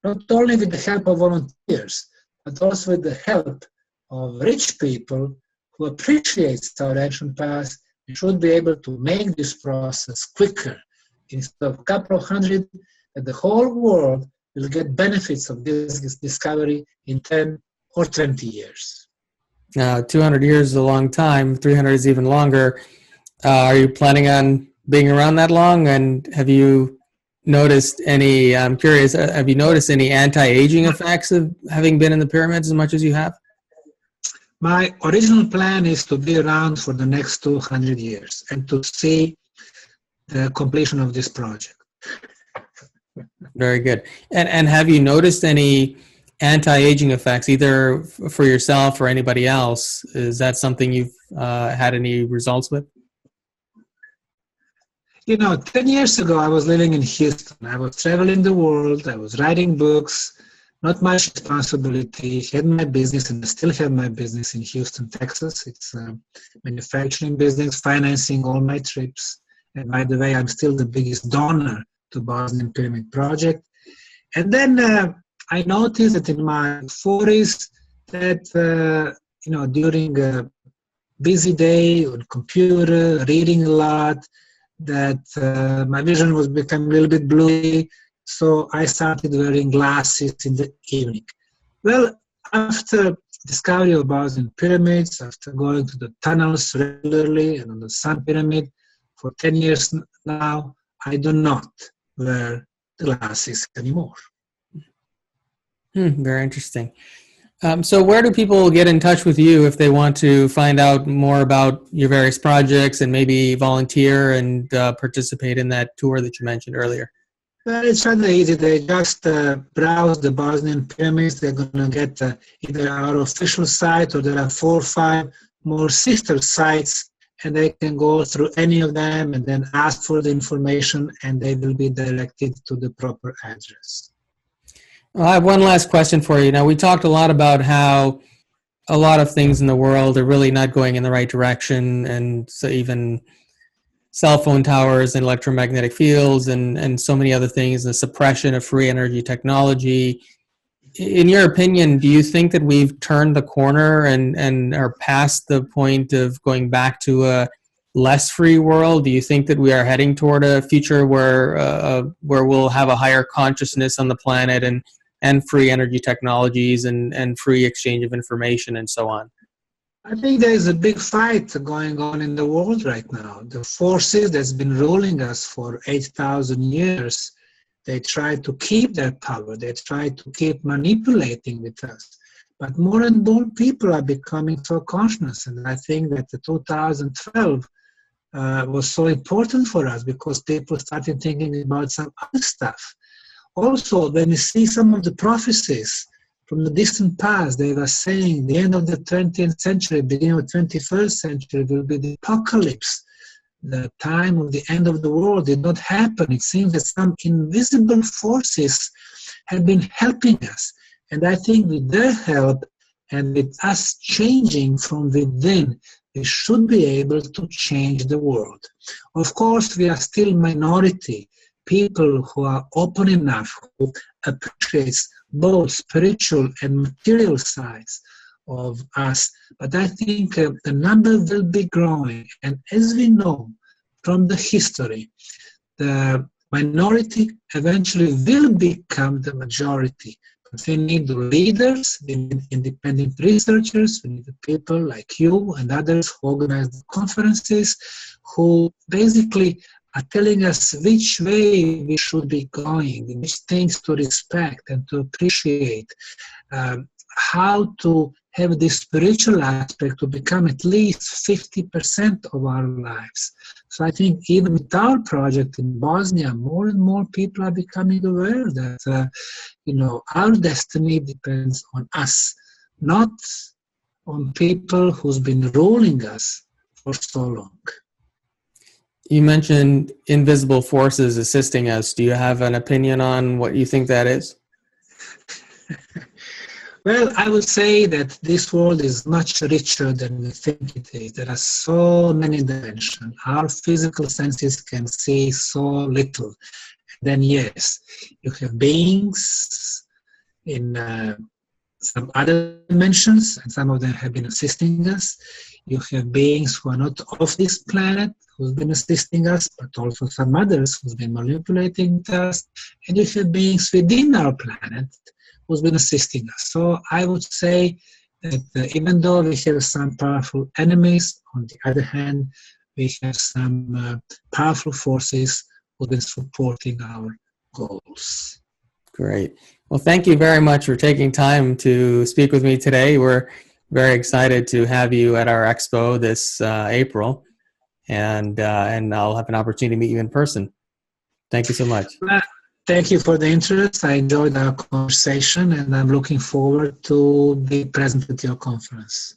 not only with the help of volunteers, but also with the help of rich people who appreciate our action path, we should be able to make this process quicker. Instead of a couple of hundred, that the whole world will get benefits of this discovery in 10 or 20 years. Now, 200 years is a long time. 300 is even longer. Are you planning on being around that long? And have you noticed any, I'm curious, have you noticed any anti-aging effects of having been in the pyramids as much as you have? My original plan is to be around for the next 200 years and to see the completion of this project. Very good. And have you noticed any anti-aging effects, either for yourself or anybody else? Is that something you've had any results with? 10 years ago, I was living in Houston. I was traveling the world. I was writing books, not much responsibility. Had my business, and I still have my business in Houston, Texas. It's a manufacturing business, financing all my trips. And by the way, I'm still the biggest donor to Bosnian Pyramid Project. And then I noticed that in my 40s that, during a busy day on computer, reading a lot, that my vision was becoming a little bit blurry, so I started wearing glasses in the evening. Well, after discovery of Bosnian pyramids, after going to the tunnels regularly and on the Sun Pyramid for 10 years now, I do not wear the glasses anymore. Very interesting. So where do people get in touch with you if they want to find out more about your various projects and maybe volunteer and participate in that tour that you mentioned earlier? Well, it's rather easy. They just browse the Bosnian pyramids. They're going to get either our official site, or there are 4 or 5 more sister sites, and they can go through any of them and then ask for the information, and they will be directed to the proper address. Well, I have one last question for you. Now, we talked a lot about how a lot of things in the world are really not going in the right direction, and so even cell phone towers and electromagnetic fields and so many other things, the suppression of free energy technology. In your opinion, do you think that we've turned the corner and are past the point of going back to a less free world? Do you think that we are heading toward a future where we'll have a higher consciousness on the planet and free energy technologies and free exchange of information and so on? I think there is a big fight going on in the world right now. The forces that's been ruling us for 8,000 years, they try to keep their power. They try to keep manipulating with us. But more and more people are becoming so conscious. And I think that the 2012 was so important for us because people started thinking about some other stuff. Also, when you see some of the prophecies from the distant past, they were saying the end of the 20th century, beginning of the 21st century will be the apocalypse. The time of the end of the world did not happen. It seems that some invisible forces have been helping us. And I think with their help and with us changing from within, we should be able to change the world. Of course, we are still minority. People who are open enough, who appreciate both spiritual and material sides of us. But I think the number will be growing. And as we know from the history, the minority eventually will become the majority. But we need the leaders, we need independent researchers, we need the people like you and others who organize the conferences, who basically are telling us which way we should be going, which things to respect and to appreciate, how to have this spiritual aspect to become at least 50% of our lives. So I think even with our project in Bosnia, more and more people are becoming aware that, our destiny depends on us, not on people who's been ruling us for so long. You mentioned invisible forces assisting us. Do you have an opinion on what you think that is? Well, I would say that this world is much richer than we think it is. There are so many dimensions. Our physical senses can see so little. Then yes, you have beings in some other dimensions, and some of them have been assisting us. You have beings who are not of this planet, who've been assisting us, but also some others who've been manipulating us. And you have beings within our planet who's been assisting us. So I would say that even though we have some powerful enemies, on the other hand, we have some powerful forces who've been supporting our goals. Great. Well, thank you very much for taking time to speak with me today. We're very excited to have you at our expo this April, and I'll have an opportunity to meet you in person. Thank you so much. Thank you for the interest. I enjoyed our conversation, and I'm looking forward to be present at your conference.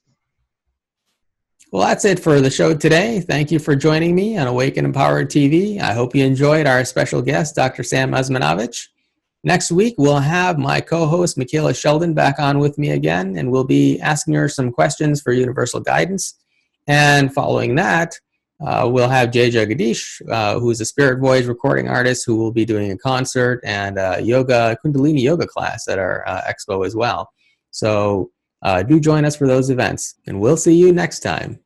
Well, that's it for the show today. Thank you for joining me on Awaken Empowered TV. I hope you enjoyed our special guest, Dr. Sam Osmanagich. Next week, we'll have my co-host, Michaela Sheldon, back on with me again, and we'll be asking her some questions for universal guidance. And following that, we'll have Jay Jagadish, who's a Spirit Voyage recording artist who will be doing a concert and a Kundalini yoga class at our expo as well. So do join us for those events, and we'll see you next time.